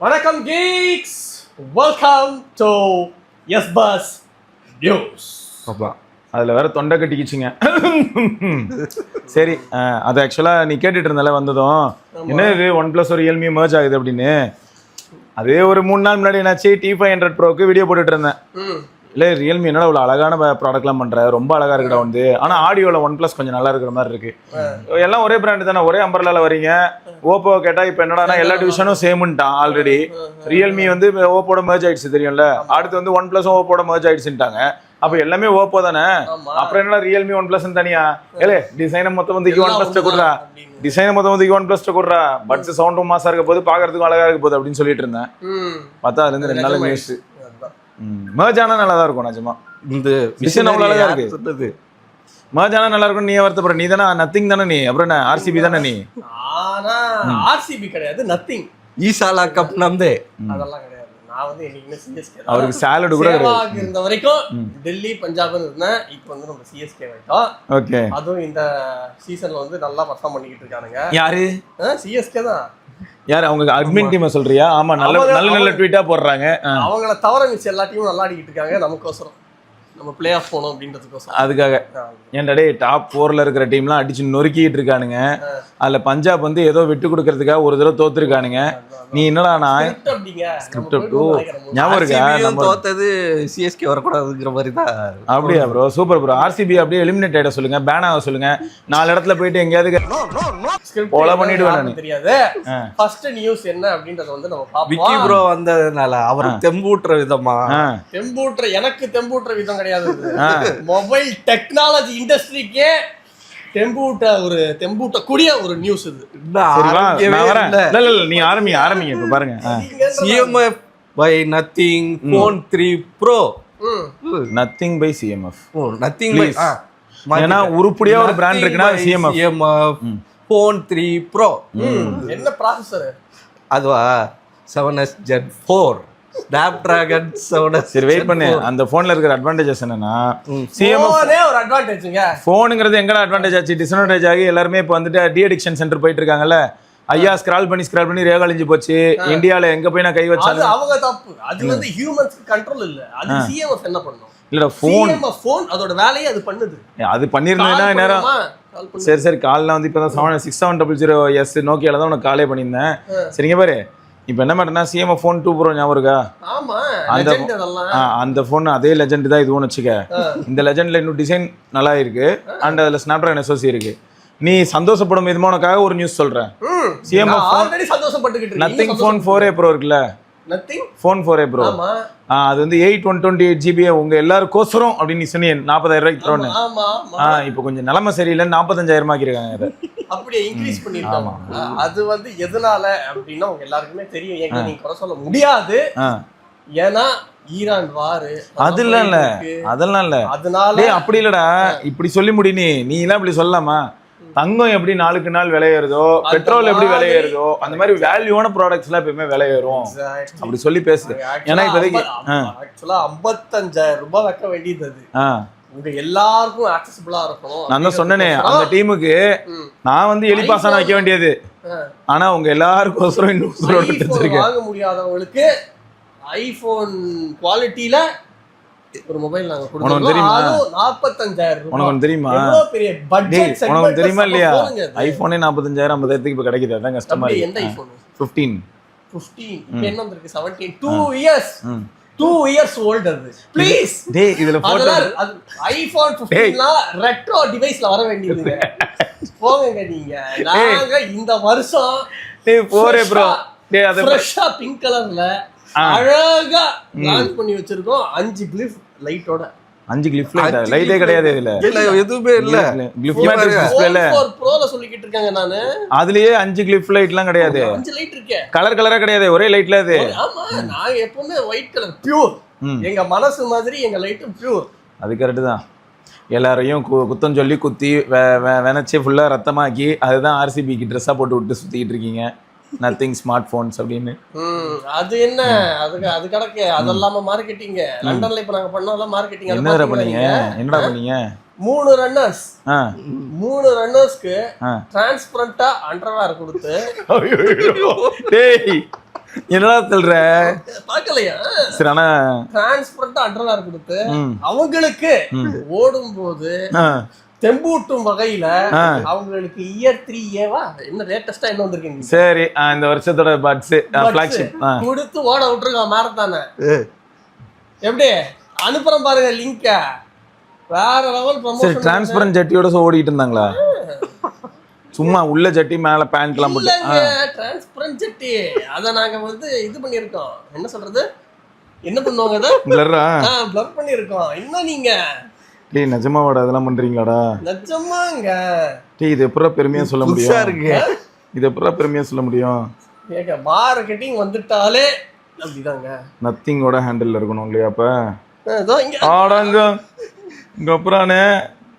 வணக்கம் geeks, welcome to yes bus news. அப்பா அதில் வேற தொண்டை கட்டிக்கிச்சிங்க. சரி, அது ஆக்சுவலாக நீ கேட்டுட்டு இருந்தால வந்ததும் என்ன இது OnePlus ஒரு Realme merge ஆகுது அப்படின்னு. அதே ஒரு 3 நாள் முன்னாடி என்னாச்சு, T500 Proக்கு வீடியோ போட்டுட்டு இருந்தேன். இல்லை ரியல்மி என்னடா இவ்வளோ அழகான ப்ராடக்ட்லாம் பண்ணுற, ரொம்ப அழகாக இருக்குடா வந்து. ஆனால் ஆடியோவில் OnePlus கொஞ்சம் நல்லா இருக்கிற மாதிரி இருக்கு. எல்லாம் ஒரே பிராண்டு தானே, ஒரே அம்பர்லாவில் வரீங்க. ஓப்போ கேட்டால் இப்போ என்னடா எல்லா டிவிஷனும் சேமுன்ட்டான் ஆல்ரெடி. ரியல்மி வந்து ஓப்போட merge ஆயிடுச்சு தெரியும்ல. அடுத்து வந்து OnePlus ஓப்போட merge ஆயிடுச்சுட்டாங்க. அப்போ எல்லாமே ஓப்போ தானே, அப்புறம் என்னடா ரியல்மி OnePlus தனியா? ஏலே டிசைனை மொத்தம் வந்து OnePlus கொடுறா, டிசைனை மொத்தம் வந்து OnePlus கொடுறா, பட்ஸ் சவுண்டும் மாசா இருக்க போது, பார்க்கறதுக்கும் அழகா இருக்க போகுது அப்படின்னு சொல்லிட்டு இருந்தேன். பார்த்தா அதுல இருந்து 2 நாள் நியூஸ் merge ஆனா நல்லா தான் இருக்கும். நிஜமா இந்த விஷயம் அவ்வளோ அழகா இருக்கு. சொல்றது merge ஆனா நல்லா இருக்கும். நீ வருத்தப்படுற, நீ தானே நத்திங் தானே நீ, அப்புறம் என்ன RCB தானே நீ? ஆனா RCB கிடையாது, நத்திங். ஈசாலா கப் நம்பே அதெல்லாம் கிடையாது. நான் வந்து என்னைக்குமே CSK தான். அவருக்கு சாலட் கூட கிடையாது. இருந்த வரைக்கும் டெல்லி பஞ்சாப்னு இருந்தேன். இப்போ வந்து நம்ம CSK ஆயிட்டோம். ஓகே, அதுவும் இந்த சீசன்ல வந்து நல்லா பர்ஃபார்ம் பண்ணிக்கிட்டு இருக்கானுங்க. யாரு? CSK தான். யார் அவங்க அட்மின் டீமை சொல்றியா? ஆமா, நல்ல நல்ல ட்வீட்டா போடுறாங்க. அவங்கள தவிர மிச்ச எல்லா டீமும் நல்லா ஆடிக்கிட்டு இருக்காங்க. நமக்கோசரம் நம்ம பிளே ஆஃப் போகணும் அப்படின்றதுக்கோசரம். அதுக்காக ஏன்டா டாப் 4ல இருக்கிற டீம்லாம் அடிச்சு நொறுக்கிட்டு இருக்கானுங்க. அதுல பஞ்சாப் வந்து ஏதோ விட்டு கொடுக்கறதுக்காக ஒரு தடவை தோத்துருக்கானுங்க. நீ என்னடா நான் ஸ்கிரிப்ட் ஞாபகம் இருக்கா, நம்ம தோத்தது CSK வரக்கூடாதுங்கிற மாதிரி தான். அப்படியா ப்ரோ? Super bro. RCB அப்படியே எலிமினேட் ஆயிட சொல்லுங்க, பேன் ஆக சொல்லுங்க. 4 இடத்துல போயிட்டு எங்கேயாவது ஃபாலோ பண்ணிடுவேன். தெரியாது. ஃபர்ஸ்ட் நியூஸ் என்ன அப்படின்றத வந்து நம்ம பாப்போம். விக்கி ப்ரோ வந்ததனால அவர் தெம்பூட்ற விதமா, தெம்பூட்ற எனக்கு தெம்பூட்ற விதம் கிடையாது. மொபைல் டெக்னாலஜி இண்டஸ்ட்ரிக்கே தெம்பூட்டக்கூடிய ஒரு நியூஸ் இது. நீ ஆரம்பிங்க இப்ப பாருங்க. CMF by Nothing Phone 3 Pro. Nothing by CMF. Nothing by ஏன்னா உருப்படியா ஒரு பிராண்ட் இருக்குன்னா CMF Phone 3 Pro. என்ன ப்ராசஸர்? அதுவா 7S Gen 4 Snapdragon 7S. சரி வெயிட் பண்ணு. அந்த போன்ல இருக்கிற அட்வான்டேஜஸ் என்னன்னா, CMF ஒரு அட்வான்டேஜ்ங்க. போனுங்கிறது எங்கடா அட்வான்டேஜ் ஆச்சு? டிஸ்அட்வான்டேஜ் ஆகி எல்லாரும் இப்போ வந்துட்டு டி அடிக்ஷன் சென்டர் போயிட்டு இருக்காங்கல்ல. ஐயா ஸ்க்ரால் பண்ணி ரேகா அழிஞ்சு போச்சு. இந்தியால எங்க போய் நான் கை வச்சாலும் அவங்க தப்பு. அது வந்து ஹியூமன்ஸ்க்கு கண்ட்ரோல் இல்ல. அது CMF என்ன பண்ணும்? இல்லடா, போன் அதோட வேலையை அது பண்ணுது. அது பண்ணிருந்தேன்னா நேரம். சரி கால்ல வந்து இப்பதான் 6700S நோக்கியால தான் உனக்கு காலே பண்ணியிருந்தேன். சரிங்க பாரு, இப்போ என்ன மாட்டேன்னா CMF Phone 2 Pro ஞாபகம் இருக்கா? அந்த ஃபோன் அதே லெஜெண்ட் தான் இதுவும் வச்சுக்க. இந்த லெஜெண்ட்ல இன்னும் டிசைன் நல்லா இருக்கு அண்ட் அதுல ஸ்னாப்டிராகன் SoC இருக்கு. நீ சந்தோஷப்படும் விதமா உனக்காக ஒரு நியூஸ் சொல்றேன். CMF Nothing Phone 4a Pro இருக்குல்ல, Phone 4a Pro, அது வந்து 8/128GB உங்க எல்லாருக்கோசரம் அப்படின்னு நீ சொன்னீங்க 40,000 ரூபாய்க்கு தரோன்னு. இப்போ கொஞ்சம் நிலைமை சரியில்லைன்னு 45,000 ஆக்கிருக்காங்க. அதை அப்படியே இன்க்ரீஸ் பண்ணிருக்காங்க. அது வந்து எதனால அப்படின்னா உங்க எல்லாருக்குமே தெரியும். எங்க நீங்க குறை சொல்ல முடியாது, ஏன்னா ஈரான் வாரு. அதெல்லாம் இல்ல அதனால அப்படி இல்லடா, இப்படி சொல்லி முடி. நீ எல்லாம் இப்படி சொல்லலாமா? தங்கம் எப்படி நாளுக்கு நாள் விலையேறுதோ, பெட்ரோல் எப்படி விலையேறுதோ, அந்த மாதிரி வேல்யூவான ப்ராடக்ட்ஸ் எல்லாம் எப்பவுமே விலையேறும் அப்படி சொல்லி பேசுது. ஏன்னா இப்போதைக்கு ஆக்சுவலா 55,000 ரூபாய் வைக்க வேண்டியது அது உங்க எல்லாருக்கும் ஆக்சஸபிளா இருக்கணும். நான் தான் சொன்னேனே, அந்த டீமுக்கு நான் வந்து எலிபாசனா வைக்க வேண்டியது. ஆனா உங்க எல்லாருக்கும் இன்னும் வாங்க முடியாதவங்களுக்கு ஐபோன் குவாலிட்டியில ஒரு மொபைல் நாங்க கொடுக்கிறோம். தெரியுமா? 45,000 ரூபாய். உனக்கு தெரியுமா? எவ்வளவு பெரிய பட்ஜெட் செக்மெண்ட். உனக்கு தெரியுமா இல்லையா? ஐபோனே 45,000 50,000 இப்ப கிடைக்குது. அதான் கஷ்டமா இருக்கு. எந்த ஐபோன்? 15 இப்போ என்ன வந்திருக்கு? 17 2 years old அது. ப்ளீஸ் டேய் இதுல போட்டோ அது ஐபோன் 15லாம் ரெட்ரோ டிவைஸ்ல வர வேண்டியதுங்க. போங்க நீங்க. நாங்க இந்த வருஷம் டேய் போரே ப்ரோ, டேய் அது ஃப்ரெஷா பிங்க் கலர்ல அழகா லான்ச் பண்ணி வச்சிருக்கோம். 5 கிளிஃப் லைட்டோட. 5 கிளிஃப் லைட்டே கிடையாது இதுல. இல்ல எதுவுமே இல்ல. கிளிஃப் மேட்ரிக்ஸ் டிஸ்ப்ளேல 4 ப்ரோல சொல்லிக்கிட்டு இருக்காங்க. நானு அதுலயே 5 கிளிஃப் லைட்லாம் கிடையாது. 5 லைட் இருக்கே. கலரா கிடையாது, ஒரே லைட்ல அது. ஆமா, நான் எப்பவுமே ஒயிட் கலர் பியூர். எங்க மனசு மாதிரி எங்க லைட் பியூர். அது கரெக்ட் தான். எல்லாரையும் குத்தம் சொல்லி குத்தி வெனச்சி ஃபுல்லா ரத்தமாக்கி அதுதான் RCBக்கு ட்ரெஸ்ஸா போட்டு விட்டு சுத்திக்கிட்டு இருக்கீங்க. நத்திங் ஸ்மார்ட் போன்ஸ் அப்படின்னு. அது என்ன, அது கிடக்கு. அதெல்லாம மார்க்கெட்டிங். லண்டன்ல இப்ப நாங்க பண்ணோம்ல மார்க்கெட்டிங். என்னடா பண்ணீங்க? 3 ரன்னர்ஸ்க்கு டிரான்ஸ்பரண்டா அண்டர்வேர் கொடுத்து, டேய் என்னடா சொல்ற? பார்க்கலையா? சரி, ஆனா டிரான்ஸ்பரண்டா அண்டர்வேர் கொடுத்து அவங்களுக்கு ஓடும்போது தெம்பூட்டும் வகையில அவங்களுக்கு இயர் 3A என்ன லேட்டஸ்டா என்ன வந்திருக்கீங்க? சரி, இந்த வருஷத்தோட பட்ஸ் ஃபிளாக்ஷிப் கொடுத்து ஓட விட்டுருக்கான் மாரத்தான. எப்படி அனுப்புறேன் பாருங்க லிங்க. வேற லெவல் ப்ரமோஷன். டிரான்ஸ்பரண்ட் ஜட்டியோட ஓடிட்டு இருந்தாங்களா? சும்மா உள்ள ஜட்டி மேல பேண்ட் எல்லாம் போட்டு. டிரான்ஸ்பரண்ட் ஜட்டி அத நாங்க வந்து இது பண்ணிருக்கோம். என்ன சொல்றது, என்ன பண்ணுவாங்க அத பிளர் பண்ணிருக்கோம். இன்னும் நீங்க டேய் நிஜமாவாடா அதெல்லாம் பண்றீங்களாடா? நிஜமாங்க. டேய் இது எப்பற பெருமையா சொல்ல முடியும்? இது எப்பற பெருமையா சொல்ல முடியும்? ஏங்க மார்க்கெட்டிங் வந்துட்டாலே அப்படிதாங்க. நத்திங்கோட ஹேண்டில் இருக்கணும் இல்லையா? அப்ப ஏதோ இங்க ஆடாங்க இங்க அப்புறானே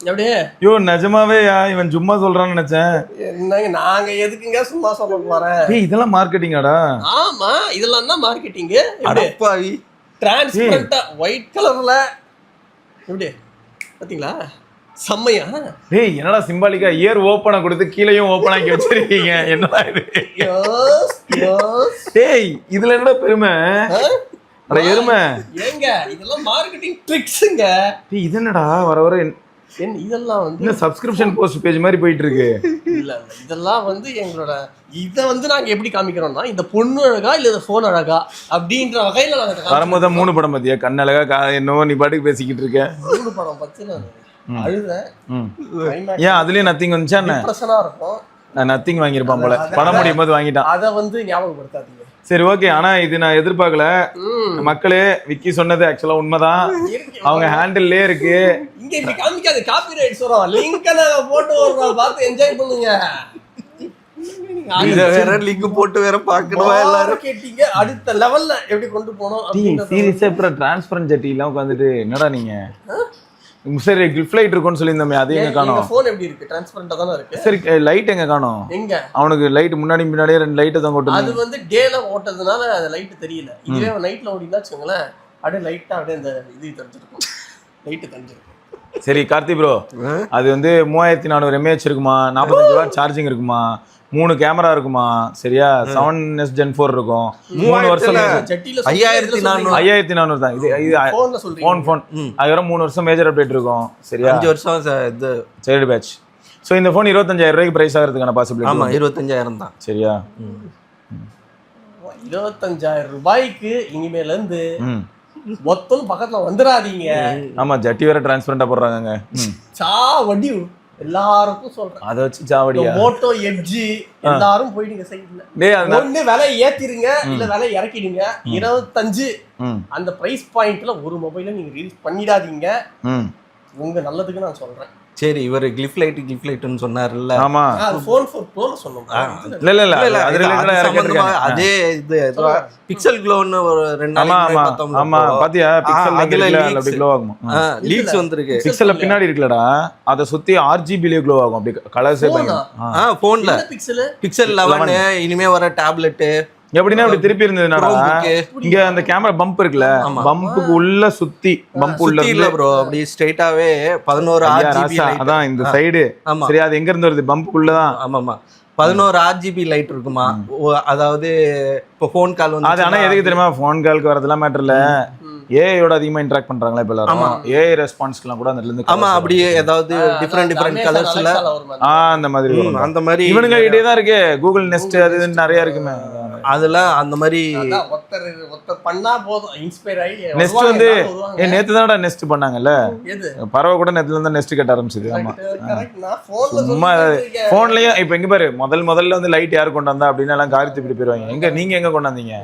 அப்படியே யோ நிஜமாவே இவன் சும்மா சொல்றான்னு நினைச்சேன். என்னங்க நாங்க எதுக்குங்க சும்மா சொல்ல போறேன்? டேய் இதெல்லாம் மார்க்கெட்டிங்காடா? ஆமா இதெல்லாம் தான் மார்க்கெட்டிங். அடப்பாவி டிரான்ஸ்பரண்டா ஒயிட் கலர்ல எப்படி பாத்தீங்களா? செம்மையா? டேய் என்னடா சிம்பாலிக்கா இயர் ஓபனை கொடுத்து கீழேயும் ஓபன் ஆக்கி வச்சிருக்கீங்க. என்னடா இது? டேய் இதுல என்னடா பெருமை? அட எருமை. ஏங்க இதெல்லாம் மார்க்கெட்டிங் ட்ரிக்ஸ்ங்க. டேய் இது என்னடா வர வர என்ன இதெல்லாம் வந்து என்ன சப்ஸ்கிரிப்ஷன் போஸ்ட் பேஜ் மாதிரி போயிட்டு இருக்கு? இல்ல இதெல்லாம் வந்து எங்களோட இத வந்து நாங்க எப்படி காமிக்கிறோம்னா இந்த பொண்ணு அழகா இல்ல இந்த போன் அழகா அப்படின்ற வகையில நாங்க வரும்போது 3 படம் பாத்தியா? கண்ணழகா என்னவோ நீ பாட்டுக்கு பேசிக்கிட்டு இருக்க. 3 படம் பத்தி நான் அழுதேன். ஏன் அதுலயே நத்திங் வந்துச்சா? என்ன பிரச்சனை இருக்கும். நான் நத்திங் வாங்கியிருப்பான் போல. படம் முடியும் போது வாங்கிட்டான். அத வந்து ஞாபகப்படுத்தாதீங்க. சரி ஓகே. ஆனா இது நான் எதிர்பார்க்கல. மக்களே விக்கி சொன்னது ஆக்சுவலா உண்மைதான். அவங்க ஹேண்டில்லே இருக்கு. இங்க இப்படி காமிக்காது, காப்பிரைட்ஸ் வரும். லிங்க் நாங்க போட்டு வரோம், பார்த்து என்ஜாய் பண்ணுங்க. இத வேற லிங்க் போட்டு வேற பார்க்கணும். எல்லாரும் கேட்டிங்க அடுத்த லெவல்ல எப்படி கொண்டு போறோம் அப்படிங்கறது. சீரியஸா இப்ப டிரான்ஸ்பரண்ட் ஜட்டி எல்லாம் உட்கார்ந்துட்டு என்னடா நீங்க? சரி கிளிப் லைட் இருக்குன்னு சொல்லியிருந்தோமே அது எங்க காணோம்? இந்த ஃபோன் எப்படி இருக்கு? டிரான்ஸ்பரண்டா தான இருக்கு. சரி லைட் எங்க காணோம்? எங்க அவனுக்கு லைட் முன்னாடி பின்னாடியே 2 லைட் தான் ஓட்டுது. அது வந்து டேல ஓட்டதுனால அது லைட் தெரியல. இதுவே நைட்ல ஓடினா வச்சுங்களே அப்படியே லைட்டா அப்படியே இந்த இது தெரிஞ்சிருக்கும். லைட் தெரிஞ்சிருக்கும். சரி கார்த்தி ப்ரோ, அது வந்து 3400 mAh இருக்குமா, 45 வாட் சார்ஜிங் இருக்குமா, 3 கேமரா இருக்குமா, சரியா? 7S Gen 4 இருக்கும். 3 வருஷம் ஜட்டில 5400 தான். இது ஃபோன்ல சொல்றீங்க. ஃபோன் அதுக்கப்புறம் 3 வருஷம் மேஜர் அப்டேட் இருக்கும். சரியா? 5 வருஷம் இது சைடு பேட்ச். ஸோ இந்த ஃபோன் 25000 ரூபாய்க்கு பிரைஸ் ஆகிறதுக்கான பாசிபிலிட்டி. ஆமா 25000 தான். சரியா? 25000 ரூபாய்க்கு இனிமேல இருந்து மொத்தம் பக்கத்துல வந்துடாதீங்க. ஆமா ஜட்டி வேற டிரான்ஸ்பரண்டா போடுறாங்க. சா வடி எல்லாருக்கும் சொல்றேன். அத வச்சு சாவடியா மோட்டோ எட்ஜி எல்லாரும் போயிடுங்க சைடுல. டேய் ஒண்ணு விலை ஏத்திடுங்க இல்ல விலை இறக்கிடுங்க. 25 அந்த பிரைஸ் பாயிண்ட்ல ஒரு மொபைல நீங்க ரிலீஸ் பண்ணிடாதீங்க. உங்க நல்லதுக்கு நான் சொல்றேன். சரி இவர் கிளிப் லைட்னு சொன்னார்ல. ஆமா அது ஃபோன் 4 ப்ரோல சொன்னோம். இல்ல அது ரிலேட்டடா அதே இது பிக்சல் க்ளோன்னு ஒரு 2 நாளைக்கு பார்த்தோம். ஆமா பாத்தியா? பிக்சல் அப்படி க்ளோ ஆகும். லீக்ஸ் வந்திருக்கு. பிக்சல்ல பின்னாடி இருக்குலடா அத சுத்தி RGB ல க்ளோ ஆகும். அப்படி கலர்ஸே பயங்கரம். போன்ல பிக்சல் 11 இனிமே வர டேப்லெட் எப்படின்னா அப்படி திருப்பி இருந்ததுனால இங்க அந்த கேமரா பம்ப் இருக்குல்ல, பம்புக்கு உள்ள சுத்தி பம்ப் உள்ள இல்ல ப்ரோ, அப்படி ஸ்ட்ரைட்டாவே 11 RGB லைட். அதான் இந்த சைடு. சரி அது எங்க இருந்து வருது? பம்புக்குள்ள தான். ஆமாமா 11 RGB லைட் இருக்குமா. அதாவது இப்போ ஃபோன் கால் வந்து அது ஆனா எதுக்கு தெரியுமா? ஃபோன் கால்க்கு வரதெல்லாம் மேட்டர் இல்ல. ஏஐயோட அதிகமா இன்டராக்ட் பண்றாங்களா இப்ப எல்லாரும்? ஏஐ ரெஸ்பான்ஸ்லாம் கூட அந்த இருந்து ஆமா அப்படியே ஏதாவது டிஃபரண்ட் கலர்ஸ்ல அந்த மாதிரி அந்த மாதிரி இவனுங்க கிட்டே தான் இருக்கு. கூகுள் நெஸ்ட் அது நிறைய இருக்குமே. அதெல்லாம் அந்த மாதிரி ஒருத்தர் பண்ணா போதும் இன்ஸ்பயர் ஆகி. நெஸ்ட் வந்து நேத்து தானடா நெஸ்ட் பண்ணாங்கல்ல. பரவ கூட நேத்துல இருந்து நெஸ்ட் கட்ட ஆரம்பிச்சது. ஆமா சும்மா போன்லயும் இப்ப எங்க பாரு முதல்ல வந்து லைட் யார் கொண்டு வந்தா அப்படின்னு எல்லாம் காரித்து இப்படி போயிருவாங்க. எங்க நீங்க எங்க கொண்டு வந்தீங்க?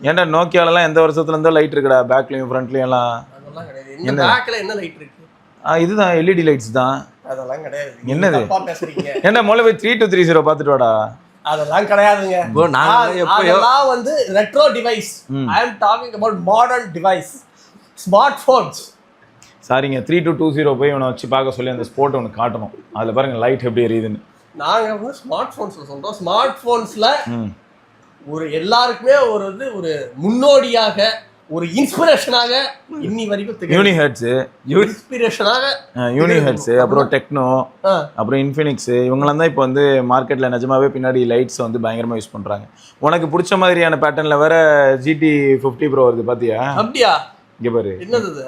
ஏன்டா நோக்கியால எல்லாம் எந்த வருஷத்துல இருந்தோ லைட் இருக்குடா, பேக்லயும் ஃப்ரண்ட்லயும் எல்லாம். அதெல்லாம் கிடையாது. இந்த பேக்ல என்ன லைட் இருக்கு? இதுதான் LED லைட்ஸ் தான். அதெல்லாம் கிடையாது. என்னது தப்பா பேசுறீங்க? என்ன முதல்ல போய் 3230 பாத்துட்டு வாடா. அதெல்லாம் கிடையாதுங்க. அதெல்லாம் வந்து retro device. I am talking about modern device, smart phones. சாரிங்க 3220 போய் இவனை வச்சு பார்க்க சொல்லி அந்த ஸ்போர்ட் ஒன்று காட்டணும். அதுல பாருங்க லைட் எப்படி எரியுதுன்னு. நாங்க வந்து ஸ்மார்ட் போன்ஸ்ல சொல்றோம். ஸ்மார்ட் போன்ஸ்ல ஒரு எல்லாருக்குமே ஒரு முன்னோடியாக ஒரு இன்ஸ்பிரேஷனாக இன்னி வரைக்கும் யூனிஹெட்ஸ் இன்ஸ்பிரேஷனாக யூனிஹெட்ஸ் அப்புறம் டெக்னோ அப்புறம் இன்ஃபினிக்ஸ் இவங்களாம் தான் இப்போ வந்து மார்க்கெட்ல நிஜமாவே பின்னாடி லைட்ஸ் வந்து பயங்கரமா யூஸ் பண்றாங்க. உனக்கு பிடிச்ச மாதிரியான பேட்டர்ன்ல வேற GT 50 Pro வருது பாத்தியா? அப்படியா? இங்க பாரு என்னது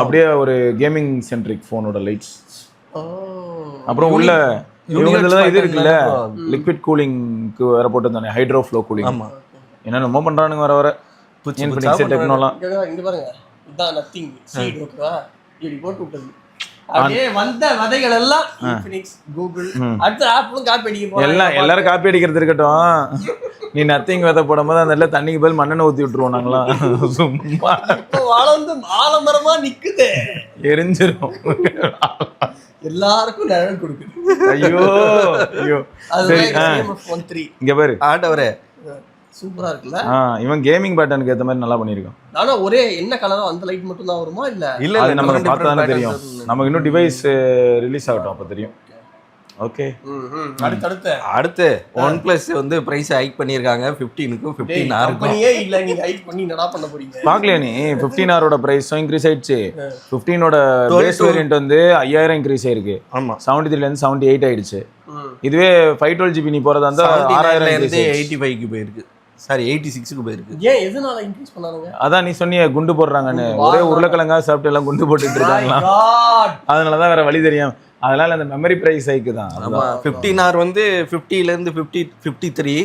அப்படியே ஒரு கேமிங் சென்ட்ரிக் போனோட லைட்ஸ். அப்புறம் உள்ள இவங்கதுல தான் இது இருக்குல்ல லிக்விட் கூலிங்க்கு வேற போட்டு தானே ஹைட்ரோ ஃப்ளோ கூலிங். ஆமா என்னென்னமோ பண்றானுங்க வர இன்ஃபினிக்ஸ் டெக்னோலாம். இங்க பாருங்க இதான் நத்திங் சீட் ஓகேவா இப்படி போட்டு விட்டது அப்படியே வந்த விதைகள் எல்லாம் இன்ஃபினிக்ஸ் கூகுள் அடுத்த ஆப்பிளும் காப்பி அடிக்க போறாங்க. எல்லாரும் காப்பி அடிக்கிறது இருக்கட்டும். நீ நத்திங் விதை போடும்போது அந்த இடத்துல தண்ணிக்கு பதில் மண்ணெண்ணெய் ஊத்தி விட்டுருவோம் நாங்களாம். சும்மா வளர்ந்து ஆலமரமா நிக்குது எரிஞ்சிரும். எல்லாருக்கும் நிழல் கொடுக்குது. ஐயோ ஐயோ சரி இங்க பாரு ஆண்டவரே சூப்பரா இருக்குல்ல. இவன் கேமிங் பேட்டர்னுக்கு ஏத்த மாதிரி நல்லா பண்ணிருக்கான். ஆனா ஒரே என்ன கலரோ அந்த லைட் மட்டும் தான் வருமா இல்ல? இல்ல அது நமக்கு பார்த்தா தானே தெரியும். நமக்கு இன்னும் டிவைஸ் ரிலீஸ் ஆகட்டும் அப்ப தெரியும். ஓகே அடுத்து OnePlus வந்து பிரைஸ் ஹைக் பண்ணிருக்காங்க 15க்கு 15R கம்பெனியே இல்ல நீங்க ஹைக் பண்ணி என்னடா பண்ண போறீங்க? பாக்கலையா நீ 15R ஓட பிரைஸும் இன்க்ரீஸ் ஆயிடுச்சு. 15 ஓட பேஸ் வேரியன்ட் வந்து 5000 இன்க்ரீஸ் ஆயிருக்கு. ஆமா 73ல இருந்து 78 ஆயிடுச்சு. இதுவே 512GB நீ போறதா இருந்தா 6000 இருந்து 85க்கு போயிருக்கு. சாரி 86க்கு போயிருக்கு. ஏன் எதனால இன்க்ரீஸ் பண்ணாங்க? அதான் நீ சொன்னியே குண்டு போடுறாங்கன்னு. ஒரே உருளைக்கிழங்கா சாப்பிட்டு எல்லாம் குண்டு போட்டுட்டு இருக்காங்களா? அதனாலதான் வேற வழி தெரியும். அதனால அந்த மெமரி பிரைஸ் ஹைக்கு தான். ஆமா 15R வந்து 50ல இருந்து 53